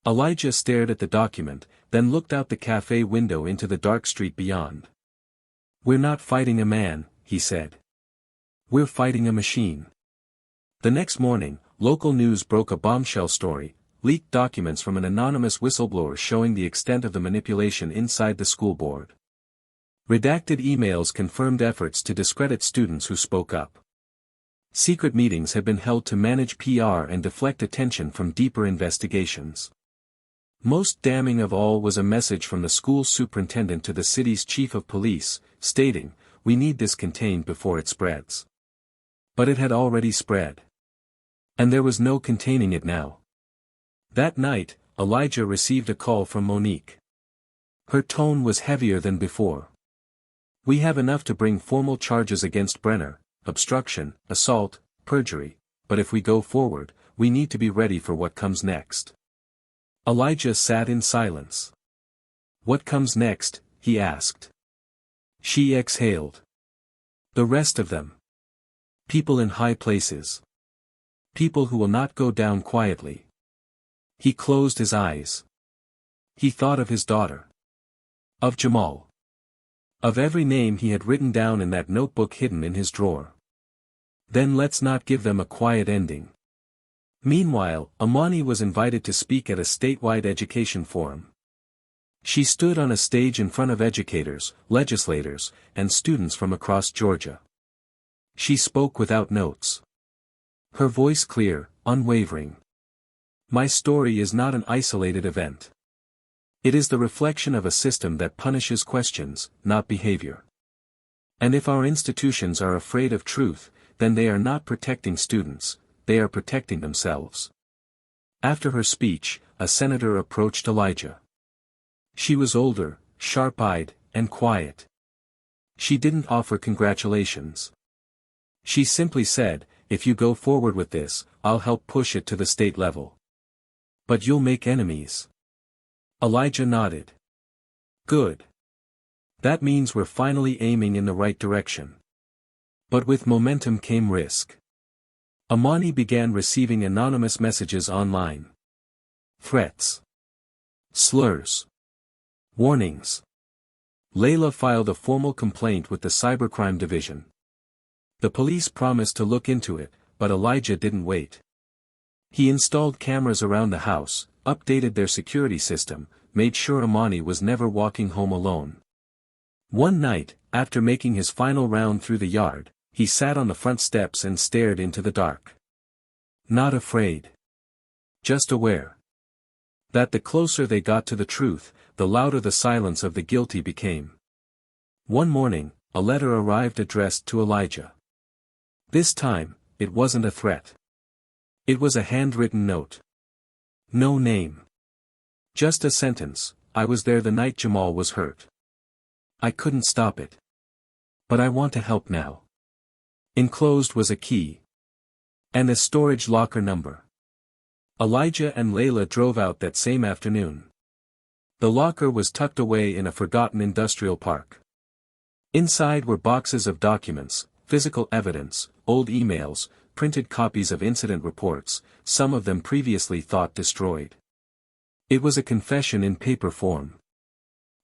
Elijah stared at the document, then looked out the cafe window into the dark street beyond. "We're not fighting a man," he said. "We're fighting a machine." The next morning, local news broke a bombshell story, leaked documents from an anonymous whistleblower showing the extent of the manipulation inside the school board. Redacted emails confirmed efforts to discredit students who spoke up. Secret meetings had been held to manage PR and deflect attention from deeper investigations. Most damning of all was a message from the school superintendent to the city's chief of police, stating, "We need this contained before it spreads." But it had already spread. And there was no containing it now. That night, Elijah received a call from Monique. Her tone was heavier than before. "We have enough to bring formal charges against Brenner, obstruction, assault, perjury, but if we go forward, we need to be ready for what comes next." Elijah sat in silence. "What comes next?" he asked. She exhaled. The rest of them. People in high places. People who will not go down quietly. He closed his eyes. He thought of his daughter. Of Jamal. Of every name he had written down in that notebook hidden in his drawer. Then let's not give them a quiet ending. Meanwhile, Amani was invited to speak at a statewide education forum. She stood on a stage in front of educators, legislators, and students from across Georgia. She spoke without notes. Her voice clear, unwavering. My story is not an isolated event. It is the reflection of a system that punishes questions, not behavior. And if our institutions are afraid of truth, then they are not protecting students, they are protecting themselves. After her speech, a senator approached Elijah. She was older, sharp-eyed, and quiet. She didn't offer congratulations. She simply said, if you go forward with this, I'll help push it to the state level. But you'll make enemies. Elijah nodded. Good. That means we're finally aiming in the right direction. But with momentum came risk. Amani began receiving anonymous messages online. Threats. Slurs. Warnings. Layla filed a formal complaint with the Cybercrime Division. The police promised to look into it, but Elijah didn't wait. He installed cameras around the house, updated their security system, made sure Amani was never walking home alone. One night, after making his final round through the yard, he sat on the front steps and stared into the dark. Not afraid. Just aware. That the closer they got to the truth, the louder the silence of the guilty became. One morning, a letter arrived addressed to Elijah. This time, it wasn't a threat. It was a handwritten note. No name. Just a sentence, I was there the night Jamal was hurt. I couldn't stop it. But I want to help now. Enclosed was a key. And a storage locker number. Elijah and Layla drove out that same afternoon. The locker was tucked away in a forgotten industrial park. Inside were boxes of documents, physical evidence, old emails, printed copies of incident reports, some of them previously thought destroyed. It was a confession in paper form.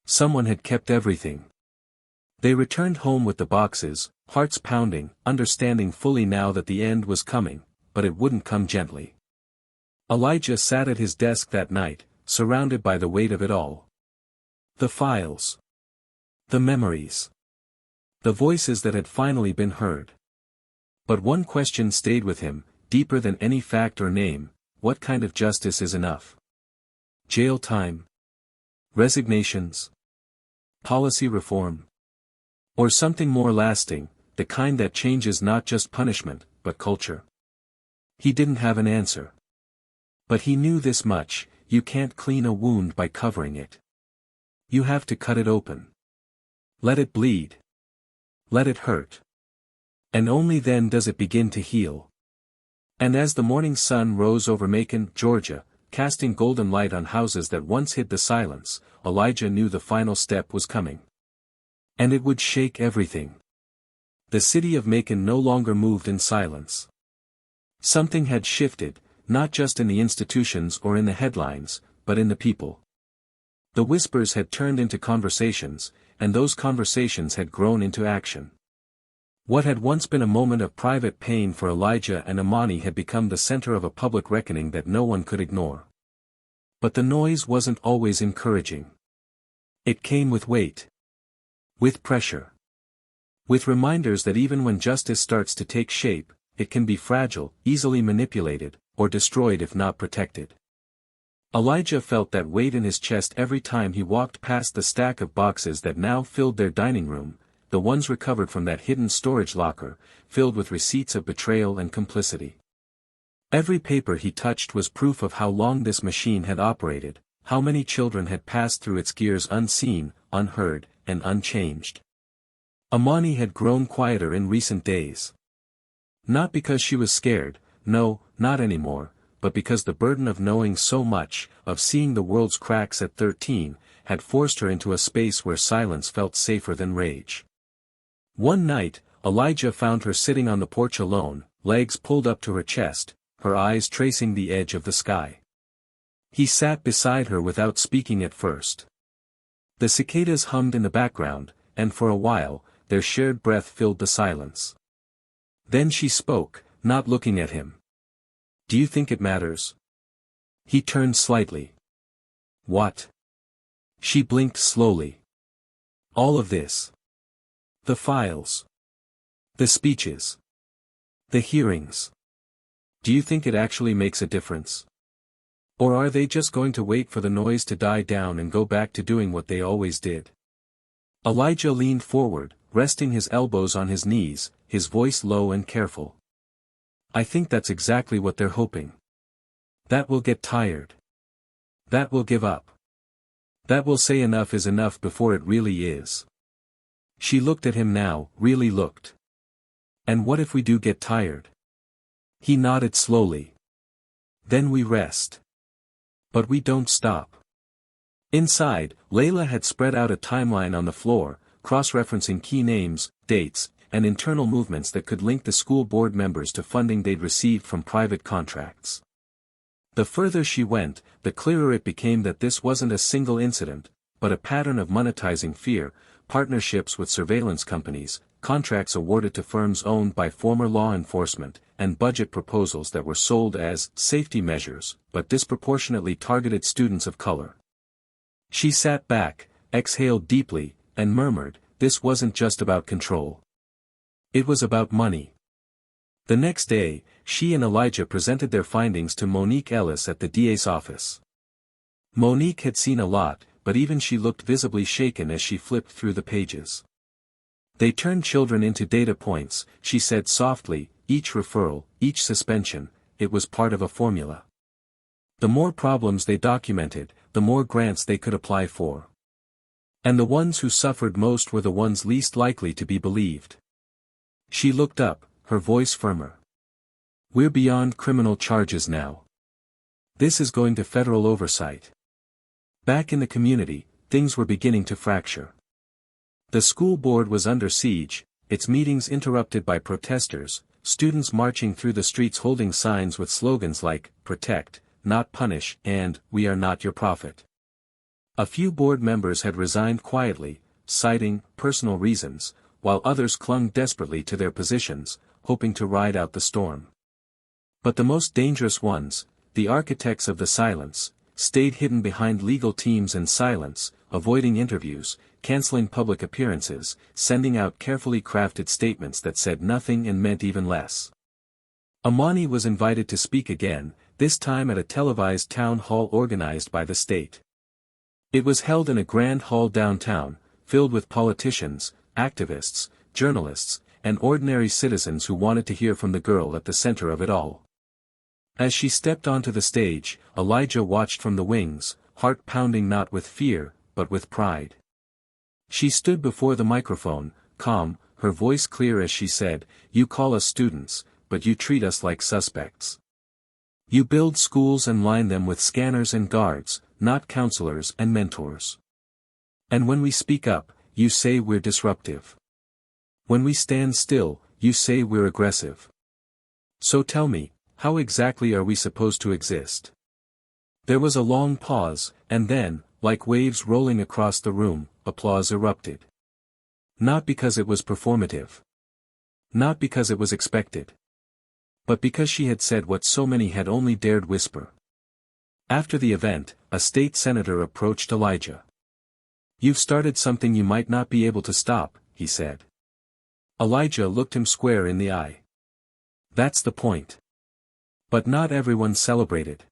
Someone had kept everything. They returned home with the boxes, hearts pounding, understanding fully now that the end was coming, but it wouldn't come gently. Elijah sat at his desk that night, surrounded by the weight of it all. The files. The memories. The voices that had finally been heard. But one question stayed with him, deeper than any fact or name: what kind of justice is enough? Jail time? Resignations? Policy reform? Or something more lasting, the kind that changes not just punishment, but culture? He didn't have an answer. But he knew this much: you can't clean a wound by covering it. You have to cut it open. Let it bleed. Let it hurt. And only then does it begin to heal. And as the morning sun rose over Macon, Georgia, casting golden light on houses that once hid the silence, Elijah knew the final step was coming. And it would shake everything. The city of Macon no longer moved in silence. Something had shifted, not just in the institutions or in the headlines, but in the people. The whispers had turned into conversations, and those conversations had grown into action. What had once been a moment of private pain for Elijah and Amani had become the center of a public reckoning that no one could ignore. But the noise wasn't always encouraging. It came with weight. With pressure. With reminders that even when justice starts to take shape, it can be fragile, easily manipulated, or destroyed if not protected. Elijah felt that weight in his chest every time he walked past the stack of boxes that now filled their dining room, the ones recovered from that hidden storage locker, filled with receipts of betrayal and complicity. Every paper he touched was proof of how long this machine had operated, how many children had passed through its gears unseen, unheard, and unchanged. Amani had grown quieter in recent days. Not because she was scared, no, not anymore, but because the burden of knowing so much, of seeing the world's cracks at 13, had forced her into a space where silence felt safer than rage. One night, Elijah found her sitting on the porch alone, legs pulled up to her chest, her eyes tracing the edge of the sky. He sat beside her without speaking at first. The cicadas hummed in the background, and for a while, their shared breath filled the silence. Then she spoke, not looking at him. "Do you think it matters?" He turned slightly. "What?" She blinked slowly. "All of this. The files. The speeches. The hearings. Do you think it actually makes a difference? Or are they just going to wait for the noise to die down and go back to doing what they always did?" Elijah leaned forward, resting his elbows on his knees, his voice low and careful. "I think that's exactly what they're hoping. That will get tired. That will give up. That will say enough is enough before it really is." She looked at him now, really looked. "And what if we do get tired?" He nodded slowly. "Then we rest. But we don't stop." Inside, Layla had spread out a timeline on the floor, cross-referencing key names, dates, and internal movements that could link the school board members to funding they'd received from private contracts. The further she went, the clearer it became that this wasn't a single incident, but a pattern of monetizing fear, partnerships with surveillance companies, contracts awarded to firms owned by former law enforcement, and budget proposals that were sold as safety measures, but disproportionately targeted students of color. She sat back, exhaled deeply, and murmured, this wasn't just about control. It was about money. The next day, she and Elijah presented their findings to Monique Ellis at the DA's office. Monique had seen a lot, but even she looked visibly shaken as she flipped through the pages. "They turn children into data points," she said softly, "each referral, each suspension, it was part of a formula. The more problems they documented, the more grants they could apply for. And the ones who suffered most were the ones least likely to be believed." She looked up, her voice firmer. "We're beyond criminal charges now. This is going to federal oversight." Back in the community, things were beginning to fracture. The school board was under siege, its meetings interrupted by protesters, students marching through the streets holding signs with slogans like, "Protect, not punish," and, "We are not your prophet." A few board members had resigned quietly, citing personal reasons, while others clung desperately to their positions, hoping to ride out the storm. But the most dangerous ones, the architects of the silence, stayed hidden behind legal teams and silence, avoiding interviews, canceling public appearances, sending out carefully crafted statements that said nothing and meant even less. Amani was invited to speak again, this time at a televised town hall organized by the state. It was held in a grand hall downtown, filled with politicians, activists, journalists, and ordinary citizens who wanted to hear from the girl at the center of it all. As she stepped onto the stage, Elijah watched from the wings, heart pounding not with fear, but with pride. She stood before the microphone, calm, her voice clear as she said, "You call us students, but you treat us like suspects. You build schools and line them with scanners and guards, not counselors and mentors. And when we speak up, you say we're disruptive. When we stand still, you say we're aggressive. So tell me, how exactly are we supposed to exist?" There was a long pause, and then, like waves rolling across the room, applause erupted. Not because it was performative. Not because it was expected. But because she had said what so many had only dared whisper. After the event, a state senator approached Elijah. "You've started something you might not be able to stop," he said. Elijah looked him square in the eye. "That's the point." But not everyone celebrated.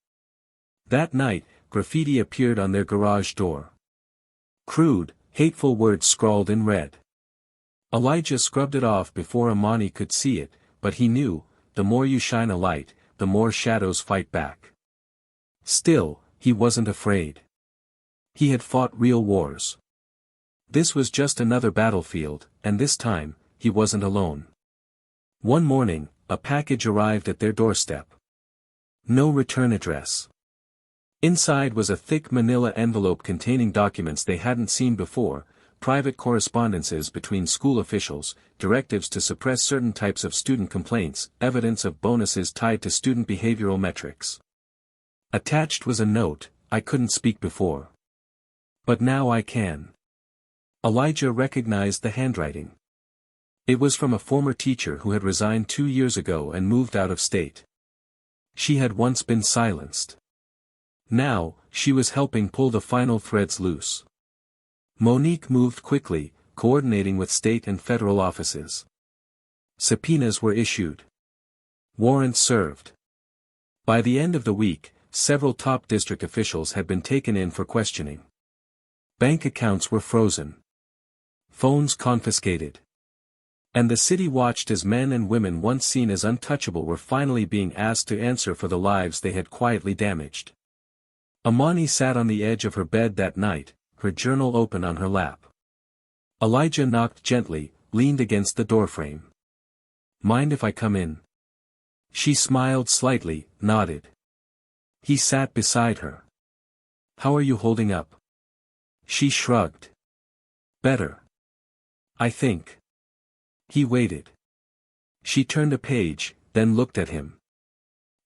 That night, graffiti appeared on their garage door. Crude, hateful words scrawled in red. Elijah scrubbed it off before Amani could see it, but he knew, the more you shine a light, the more shadows fight back. Still, he wasn't afraid. He had fought real wars. This was just another battlefield, and this time, he wasn't alone. One morning, a package arrived at their doorstep. No return address. Inside was a thick manila envelope containing documents they hadn't seen before, private correspondences between school officials, directives to suppress certain types of student complaints, evidence of bonuses tied to student behavioral metrics. Attached was a note, "I couldn't speak before. But now I can." Elijah recognized the handwriting. It was from a former teacher who had resigned 2 years ago and moved out of state. She had once been silenced. Now, she was helping pull the final threads loose. Monique moved quickly, coordinating with state and federal offices. Subpoenas were issued. Warrants served. By the end of the week, several top district officials had been taken in for questioning. Bank accounts were frozen. Phones confiscated. And the city watched as men and women once seen as untouchable were finally being asked to answer for the lives they had quietly damaged. Amani sat on the edge of her bed that night, her journal open on her lap. Elijah knocked gently, leaned against the doorframe. "Mind if I come in?" She smiled slightly, nodded. He sat beside her. "How are you holding up?" She shrugged. "Better. I think." He waited. She turned a page, then looked at him.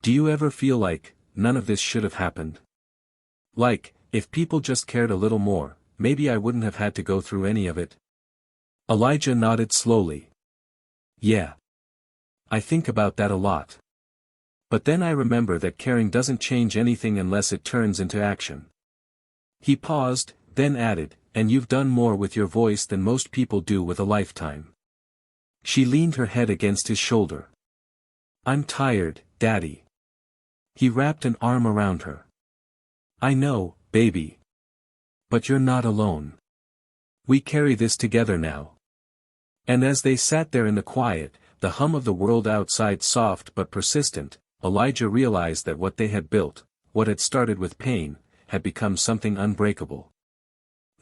"Do you ever feel like, none of this should have happened? Like, if people just cared a little more, maybe I wouldn't have had to go through any of it?" Elijah nodded slowly. "Yeah. I think about that a lot. But then I remember that caring doesn't change anything unless it turns into action." He paused, then added, "And you've done more with your voice than most people do with a lifetime." She leaned her head against his shoulder. "I'm tired, Daddy." He wrapped an arm around her. "I know, baby. But you're not alone. We carry this together now." And as they sat there in the quiet, the hum of the world outside soft but persistent, Elijah realized that what they had built, what had started with pain, had become something unbreakable.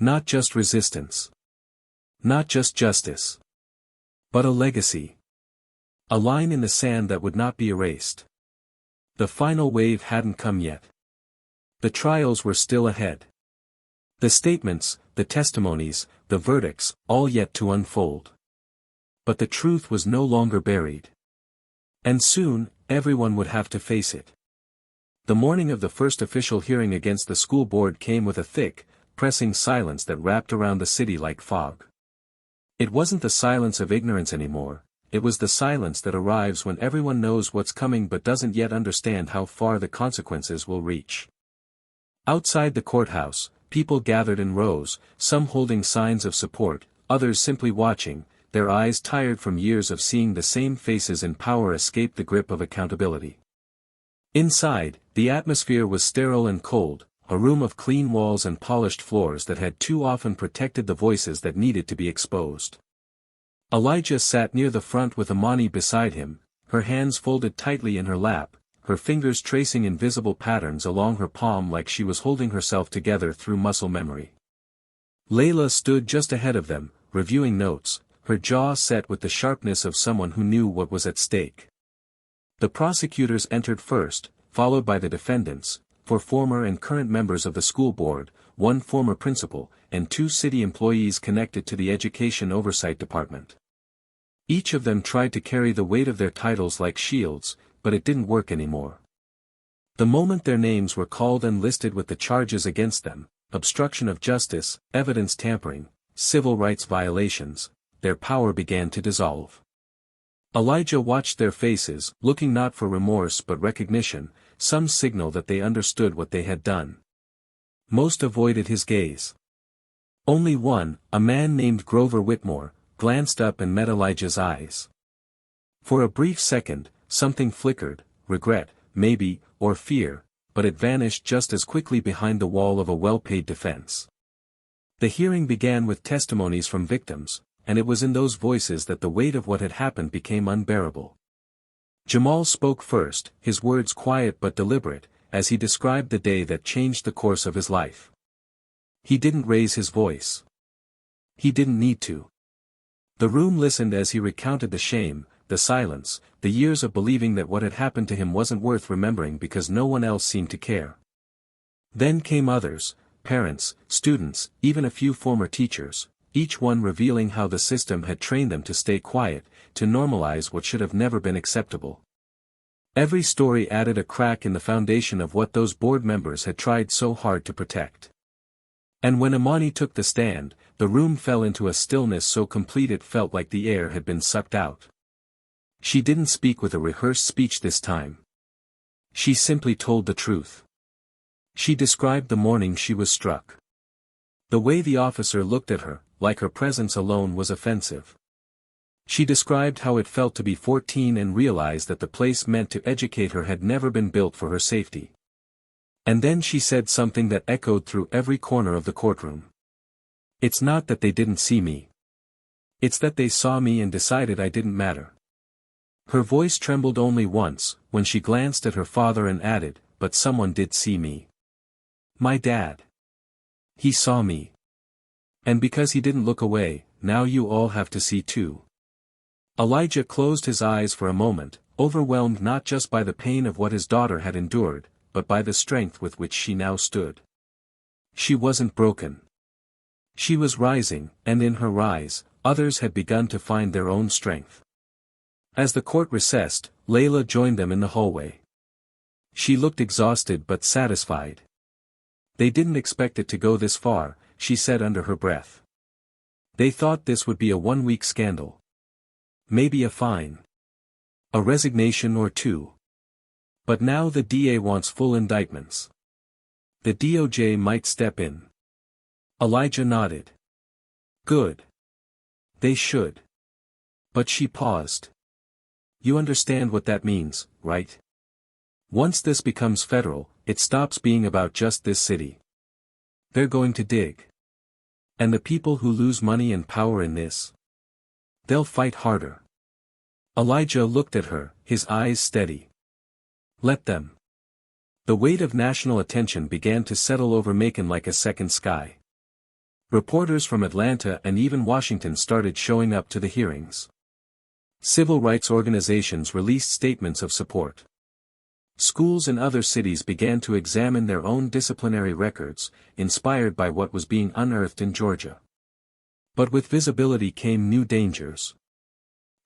Not just resistance. Not just justice. But a legacy. A line in the sand that would not be erased. The final wave hadn't come yet. The trials were still ahead. The statements, the testimonies, the verdicts, all yet to unfold. But the truth was no longer buried. And soon, everyone would have to face it. The morning of the first official hearing against the school board came with a thick, pressing silence that wrapped around the city like fog. It wasn't the silence of ignorance anymore, it was the silence that arrives when everyone knows what's coming but doesn't yet understand how far the consequences will reach. Outside the courthouse, people gathered in rows, some holding signs of support, others simply watching, their eyes tired from years of seeing the same faces in power escape the grip of accountability. Inside, the atmosphere was sterile and cold, a room of clean walls and polished floors that had too often protected the voices that needed to be exposed. Elijah sat near the front with Amani beside him, her hands folded tightly in her lap, her fingers tracing invisible patterns along her palm like she was holding herself together through muscle memory. Layla stood just ahead of them, reviewing notes, her jaw set with the sharpness of someone who knew what was at stake. The prosecutors entered first, followed by the defendants, for former and current members of the school board, one former principal, and 2 city employees connected to the Education Oversight Department. Each of them tried to carry the weight of their titles like shields, but it didn't work anymore. The moment their names were called and listed with the charges against them, obstruction of justice, evidence tampering, civil rights violations, their power began to dissolve. Elijah watched their faces, looking not for remorse but recognition, some signal that they understood what they had done. Most avoided his gaze. Only one, a man named Grover Whitmore, glanced up and met Elijah's eyes. For a brief second, something flickered, regret, maybe, or fear, but it vanished just as quickly behind the wall of a well-paid defense. The hearing began with testimonies from victims, and it was in those voices that the weight of what had happened became unbearable. Jamal spoke first, his words quiet but deliberate, as he described the day that changed the course of his life. He didn't raise his voice. He didn't need to. The room listened as he recounted the shame, the silence, the years of believing that what had happened to him wasn't worth remembering because no one else seemed to care. Then came others, parents, students, even a few former teachers, each one revealing how the system had trained them to stay quiet, to normalize what should have never been acceptable. Every story added a crack in the foundation of what those board members had tried so hard to protect. And when Imani took the stand, the room fell into a stillness so complete it felt like the air had been sucked out. She didn't speak with a rehearsed speech this time. She simply told the truth. She described the morning she was struck. The way the officer looked at her, like her presence alone was offensive. She described how it felt to be 14 and realized that the place meant to educate her had never been built for her safety. And then she said something that echoed through every corner of the courtroom. It's not that they didn't see me. It's that they saw me and decided I didn't matter. Her voice trembled only once, when she glanced at her father and added, but someone did see me. My dad. He saw me. And because he didn't look away, now you all have to see too. Elijah closed his eyes for a moment, overwhelmed not just by the pain of what his daughter had endured, but by the strength with which she now stood. She wasn't broken. She was rising, and in her rise, others had begun to find their own strength. As the court recessed, Layla joined them in the hallway. She looked exhausted but satisfied. They didn't expect it to go this far, she said under her breath. They thought this would be a one-week scandal. Maybe a fine. A resignation or two. But now the DA wants full indictments. The DOJ might step in. Elijah nodded. Good. They should. But she paused. You understand what that means, right? Once this becomes federal, it stops being about just this city. They're going to dig. And the people who lose money and power in this? They'll fight harder. Elijah looked at her, his eyes steady. Let them. The weight of national attention began to settle over Macon like a second sky. Reporters from Atlanta and even Washington started showing up to the hearings. Civil rights organizations released statements of support. Schools in other cities began to examine their own disciplinary records, inspired by what was being unearthed in Georgia. But with visibility came new dangers.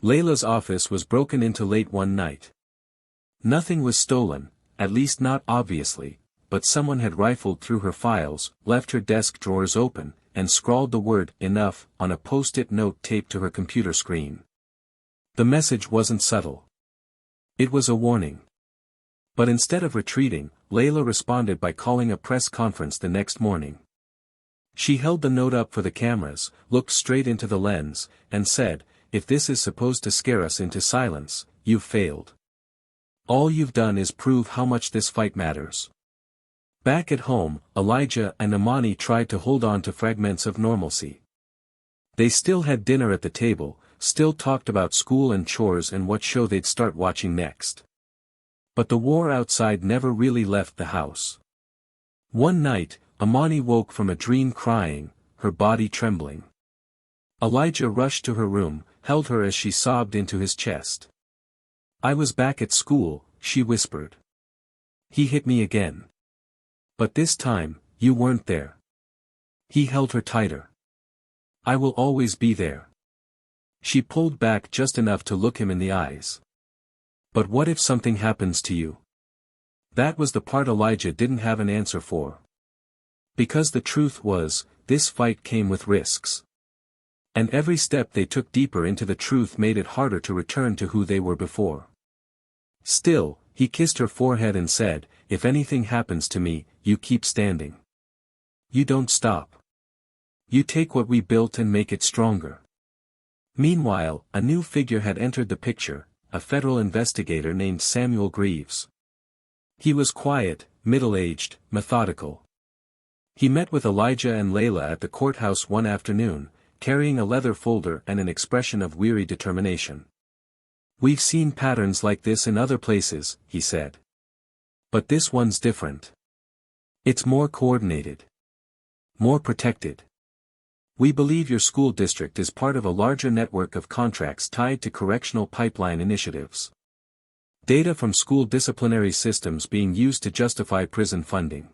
Layla's office was broken into late one night. Nothing was stolen, at least not obviously, but someone had rifled through her files, left her desk drawers open, and scrawled the word "enough" on a post-it note taped to her computer screen. The message wasn't subtle. It was a warning. But instead of retreating, Layla responded by calling a press conference the next morning. She held the note up for the cameras, looked straight into the lens, and said, "If this is supposed to scare us into silence, you've failed. All you've done is prove how much this fight matters." Back at home, Elijah and Imani tried to hold on to fragments of normalcy. They still had dinner at the table, still talked about school and chores and what show they'd start watching next. But the war outside never really left the house. One night, Imani woke from a dream crying, her body trembling. Elijah rushed to her room, held her as she sobbed into his chest. "I was back at school," she whispered. "He hit me again. But this time, you weren't there." He held her tighter. "I will always be there." She pulled back just enough to look him in the eyes. "But what if something happens to you?" That was the part Elijah didn't have an answer for. Because the truth was, this fight came with risks. And every step they took deeper into the truth made it harder to return to who they were before. Still, he kissed her forehead and said, "If anything happens to me, you keep standing. You don't stop. You take what we built and make it stronger." Meanwhile, a new figure had entered the picture, a federal investigator named Samuel Greaves. He was quiet, middle-aged, methodical. He met with Elijah and Layla at the courthouse one afternoon, carrying a leather folder and an expression of weary determination. "We've seen patterns like this in other places," he said. "But this one's different. It's more coordinated. More protected. We believe your school district is part of a larger network of contracts tied to correctional pipeline initiatives. Data from school disciplinary systems being used to justify prison funding."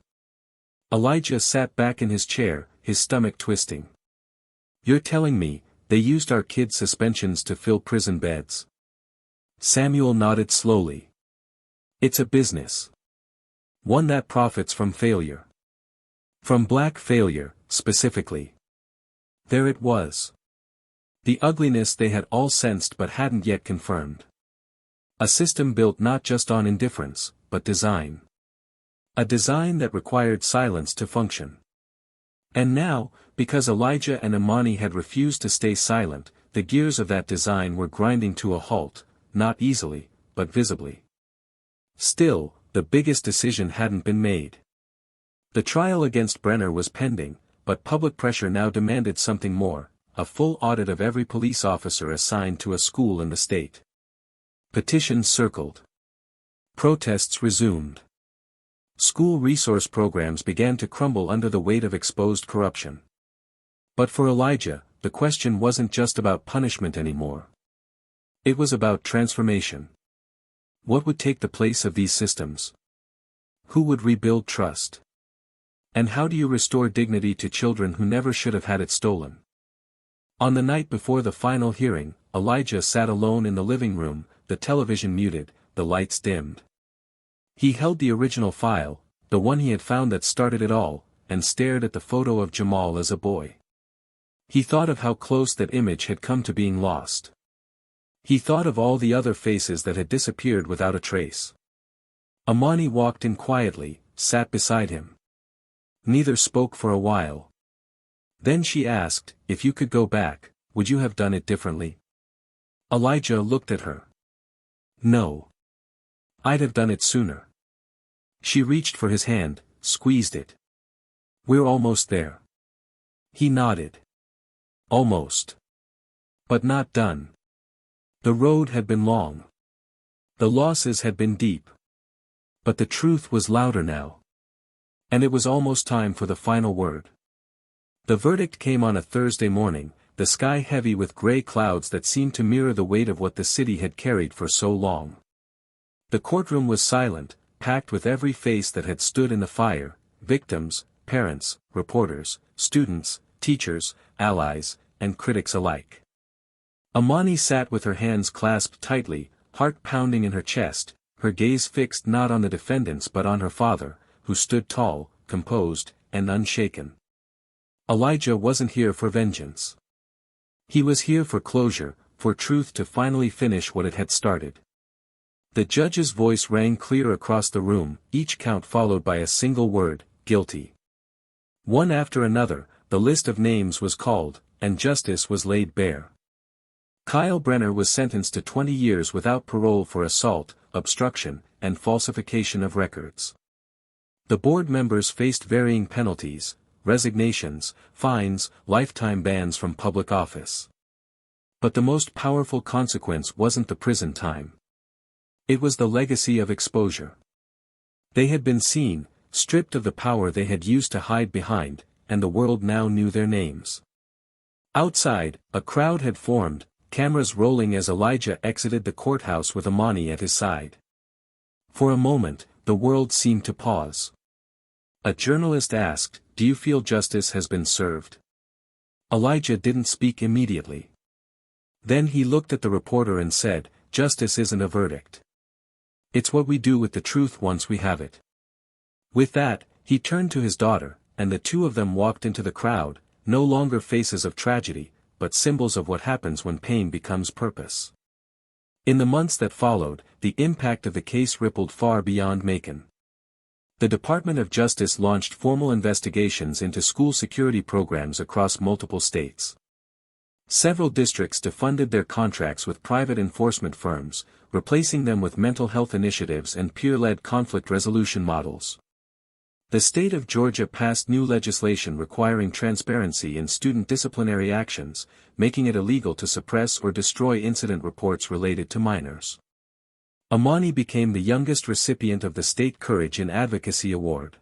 Elijah sat back in his chair, his stomach twisting. You're telling me, they used our kids' suspensions to fill prison beds? Samuel nodded slowly. It's a business. One that profits from failure. From black failure, specifically. There it was. The ugliness they had all sensed but hadn't yet confirmed. A system built not just on indifference, but design. A design that required silence to function. And now, because Elijah and Imani had refused to stay silent, the gears of that design were grinding to a halt, not easily, but visibly. Still, the biggest decision hadn't been made. The trial against Brenner was pending, but public pressure now demanded something more, a full audit of every police officer assigned to a school in the state. Petitions circled. Protests resumed. School resource programs began to crumble under the weight of exposed corruption. But for Elijah, the question wasn't just about punishment anymore. It was about transformation. What would take the place of these systems? Who would rebuild trust? And how do you restore dignity to children who never should have had it stolen? On the night before the final hearing, Elijah sat alone in the living room, the television muted, the lights dimmed. He held the original file, the one he had found that started it all, and stared at the photo of Jamal as a boy. He thought of how close that image had come to being lost. He thought of all the other faces that had disappeared without a trace. Imani walked in quietly, sat beside him. Neither spoke for a while. Then she asked, if you could go back, would you have done it differently? Elijah looked at her. No. I'd have done it sooner. She reached for his hand, squeezed it. We're almost there. He nodded. Almost. But not done. The road had been long. The losses had been deep. But the truth was louder now. And it was almost time for the final word. The verdict came on a Thursday morning, the sky heavy with gray clouds that seemed to mirror the weight of what the city had carried for so long. The courtroom was silent, packed with every face that had stood in the fire, victims, parents, reporters, students, teachers, allies, and critics alike. Imani sat with her hands clasped tightly, heart pounding in her chest, her gaze fixed not on the defendants but on her father, who stood tall, composed, and unshaken. Elijah wasn't here for vengeance. He was here for closure, for truth to finally finish what it had started. The judge's voice rang clear across the room, each count followed by a single word, guilty. One after another, the list of names was called, and justice was laid bare. Kyle Brenner was sentenced to 20 years without parole for assault, obstruction, and falsification of records. The board members faced varying penalties, resignations, fines, lifetime bans from public office. But the most powerful consequence wasn't the prison time. It was the legacy of exposure. They had been seen, stripped of the power they had used to hide behind, and the world now knew their names. Outside, a crowd had formed, cameras rolling as Elijah exited the courthouse with Imani at his side. For a moment, the world seemed to pause. A journalist asked, "Do you feel justice has been served?" Elijah didn't speak immediately. Then he looked at the reporter and said, "Justice isn't a verdict. It's what we do with the truth once we have it." With that, he turned to his daughter, and the two of them walked into the crowd, no longer faces of tragedy, but symbols of what happens when pain becomes purpose. In the months that followed, the impact of the case rippled far beyond Macon. The Department of Justice launched formal investigations into school security programs across multiple states. Several districts defunded their contracts with private enforcement firms, replacing them with mental health initiatives and peer-led conflict resolution models. The state of Georgia passed new legislation requiring transparency in student disciplinary actions, making it illegal to suppress or destroy incident reports related to minors. Imani became the youngest recipient of the State Courage in Advocacy Award.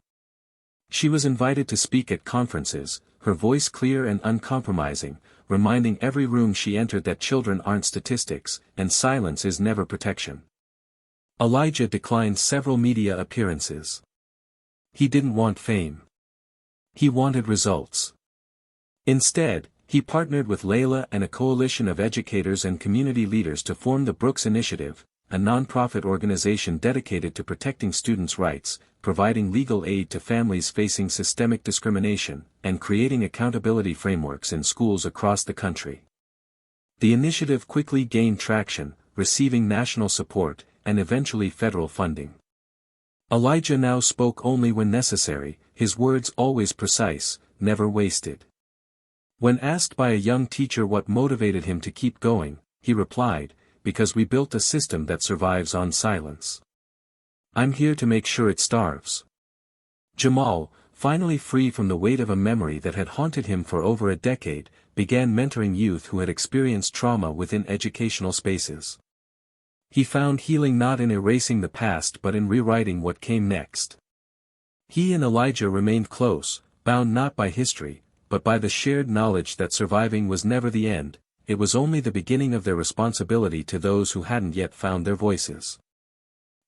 She was invited to speak at conferences, her voice clear and uncompromising, reminding every room she entered that children aren't statistics, and silence is never protection. Elijah declined several media appearances. He didn't want fame. He wanted results. Instead, He partnered with Layla and a coalition of educators and community leaders to form the Brooks Initiative, a nonprofit organization dedicated to protecting students' rights, providing legal aid to families facing systemic discrimination, and creating accountability frameworks in schools across the country. The initiative quickly gained traction, receiving national support, and eventually federal funding. Elijah now spoke only when necessary, his words always precise, never wasted. When asked by a young teacher what motivated him to keep going, he replied, "Because we built a system that survives on silence. I'm here to make sure it starves." Jamal, finally free from the weight of a memory that had haunted him for over a decade, began mentoring youth who had experienced trauma within educational spaces. He found healing not in erasing the past but in rewriting what came next. He and Elijah remained close, bound not by history, but by the shared knowledge that surviving was never the end, it was only the beginning of their responsibility to those who hadn't yet found their voices.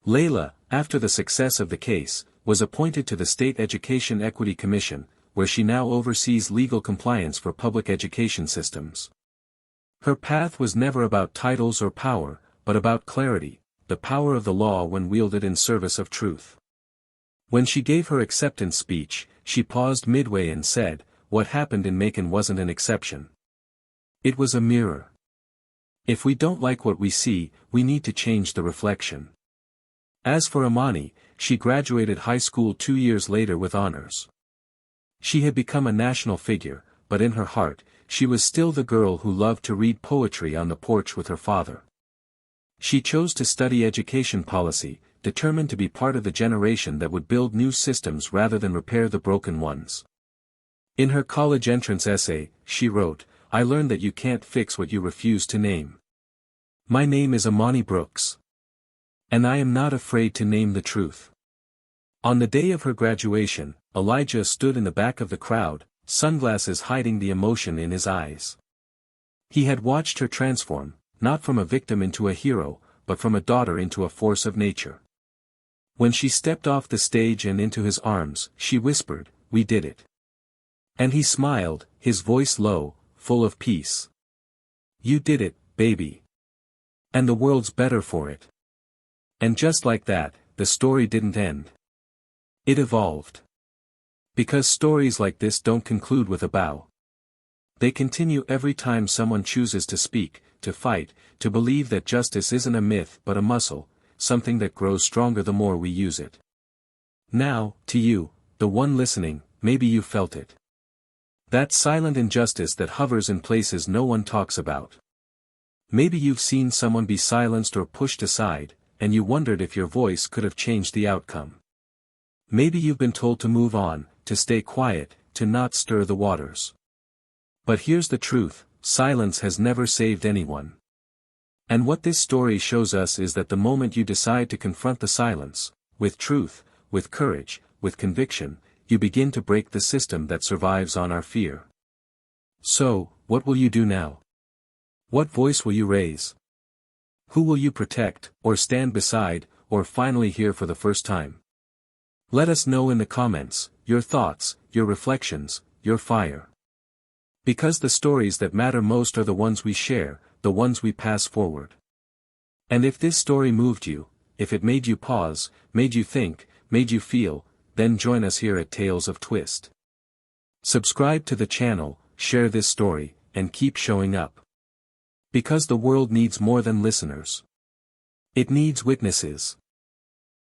Layla, after the success of the case, was appointed to the State Education Equity Commission, where she now oversees legal compliance for public education systems. Her path was never about titles or power, but about clarity, the power of the law when wielded in service of truth. When she gave her acceptance speech, she paused midway and said, "What happened in Macon wasn't an exception. It was a mirror. If we don't like what we see, we need to change the reflection." As for Imani, she graduated high school 2 years later with honors. She had become a national figure, but in her heart, she was still the girl who loved to read poetry on the porch with her father. She chose to study education policy, determined to be part of the generation that would build new systems rather than repair the broken ones. In her college entrance essay, she wrote, "I learned that you can't fix what you refuse to name. My name is Imani Brooks. And I am not afraid to name the truth." On the day of her graduation, Elijah stood in the back of the crowd, sunglasses hiding the emotion in his eyes. He had watched her transform, not from a victim into a hero, but from a daughter into a force of nature. When she stepped off the stage and into his arms, she whispered, "We did it." And he smiled, his voice low, full of peace. "You did it, baby. And the world's better for it." And just like that, the story didn't end. It evolved. Because stories like this don't conclude with a bow. They continue every time someone chooses to speak, to fight, to believe that justice isn't a myth but a muscle, something that grows stronger the more we use it. Now, to you, the one listening, maybe you felt it. That silent injustice that hovers in places no one talks about. Maybe you've seen someone be silenced or pushed aside, and you wondered if your voice could have changed the outcome. Maybe you've been told to move on, to stay quiet, to not stir the waters. But here's the truth, silence has never saved anyone. And what this story shows us is that the moment you decide to confront the silence, with truth, with courage, with conviction, you begin to break the system that survives on our fear. So, what will you do now? What voice will you raise? Who will you protect, or stand beside, or finally hear for the first time? Let us know in the comments, your thoughts, your reflections, your fire. Because the stories that matter most are the ones we share, the ones we pass forward. And if this story moved you, if it made you pause, made you think, made you feel, then join us here at Tales of Twist. Subscribe to the channel, share this story, and keep showing up. Because the world needs more than listeners. It needs witnesses.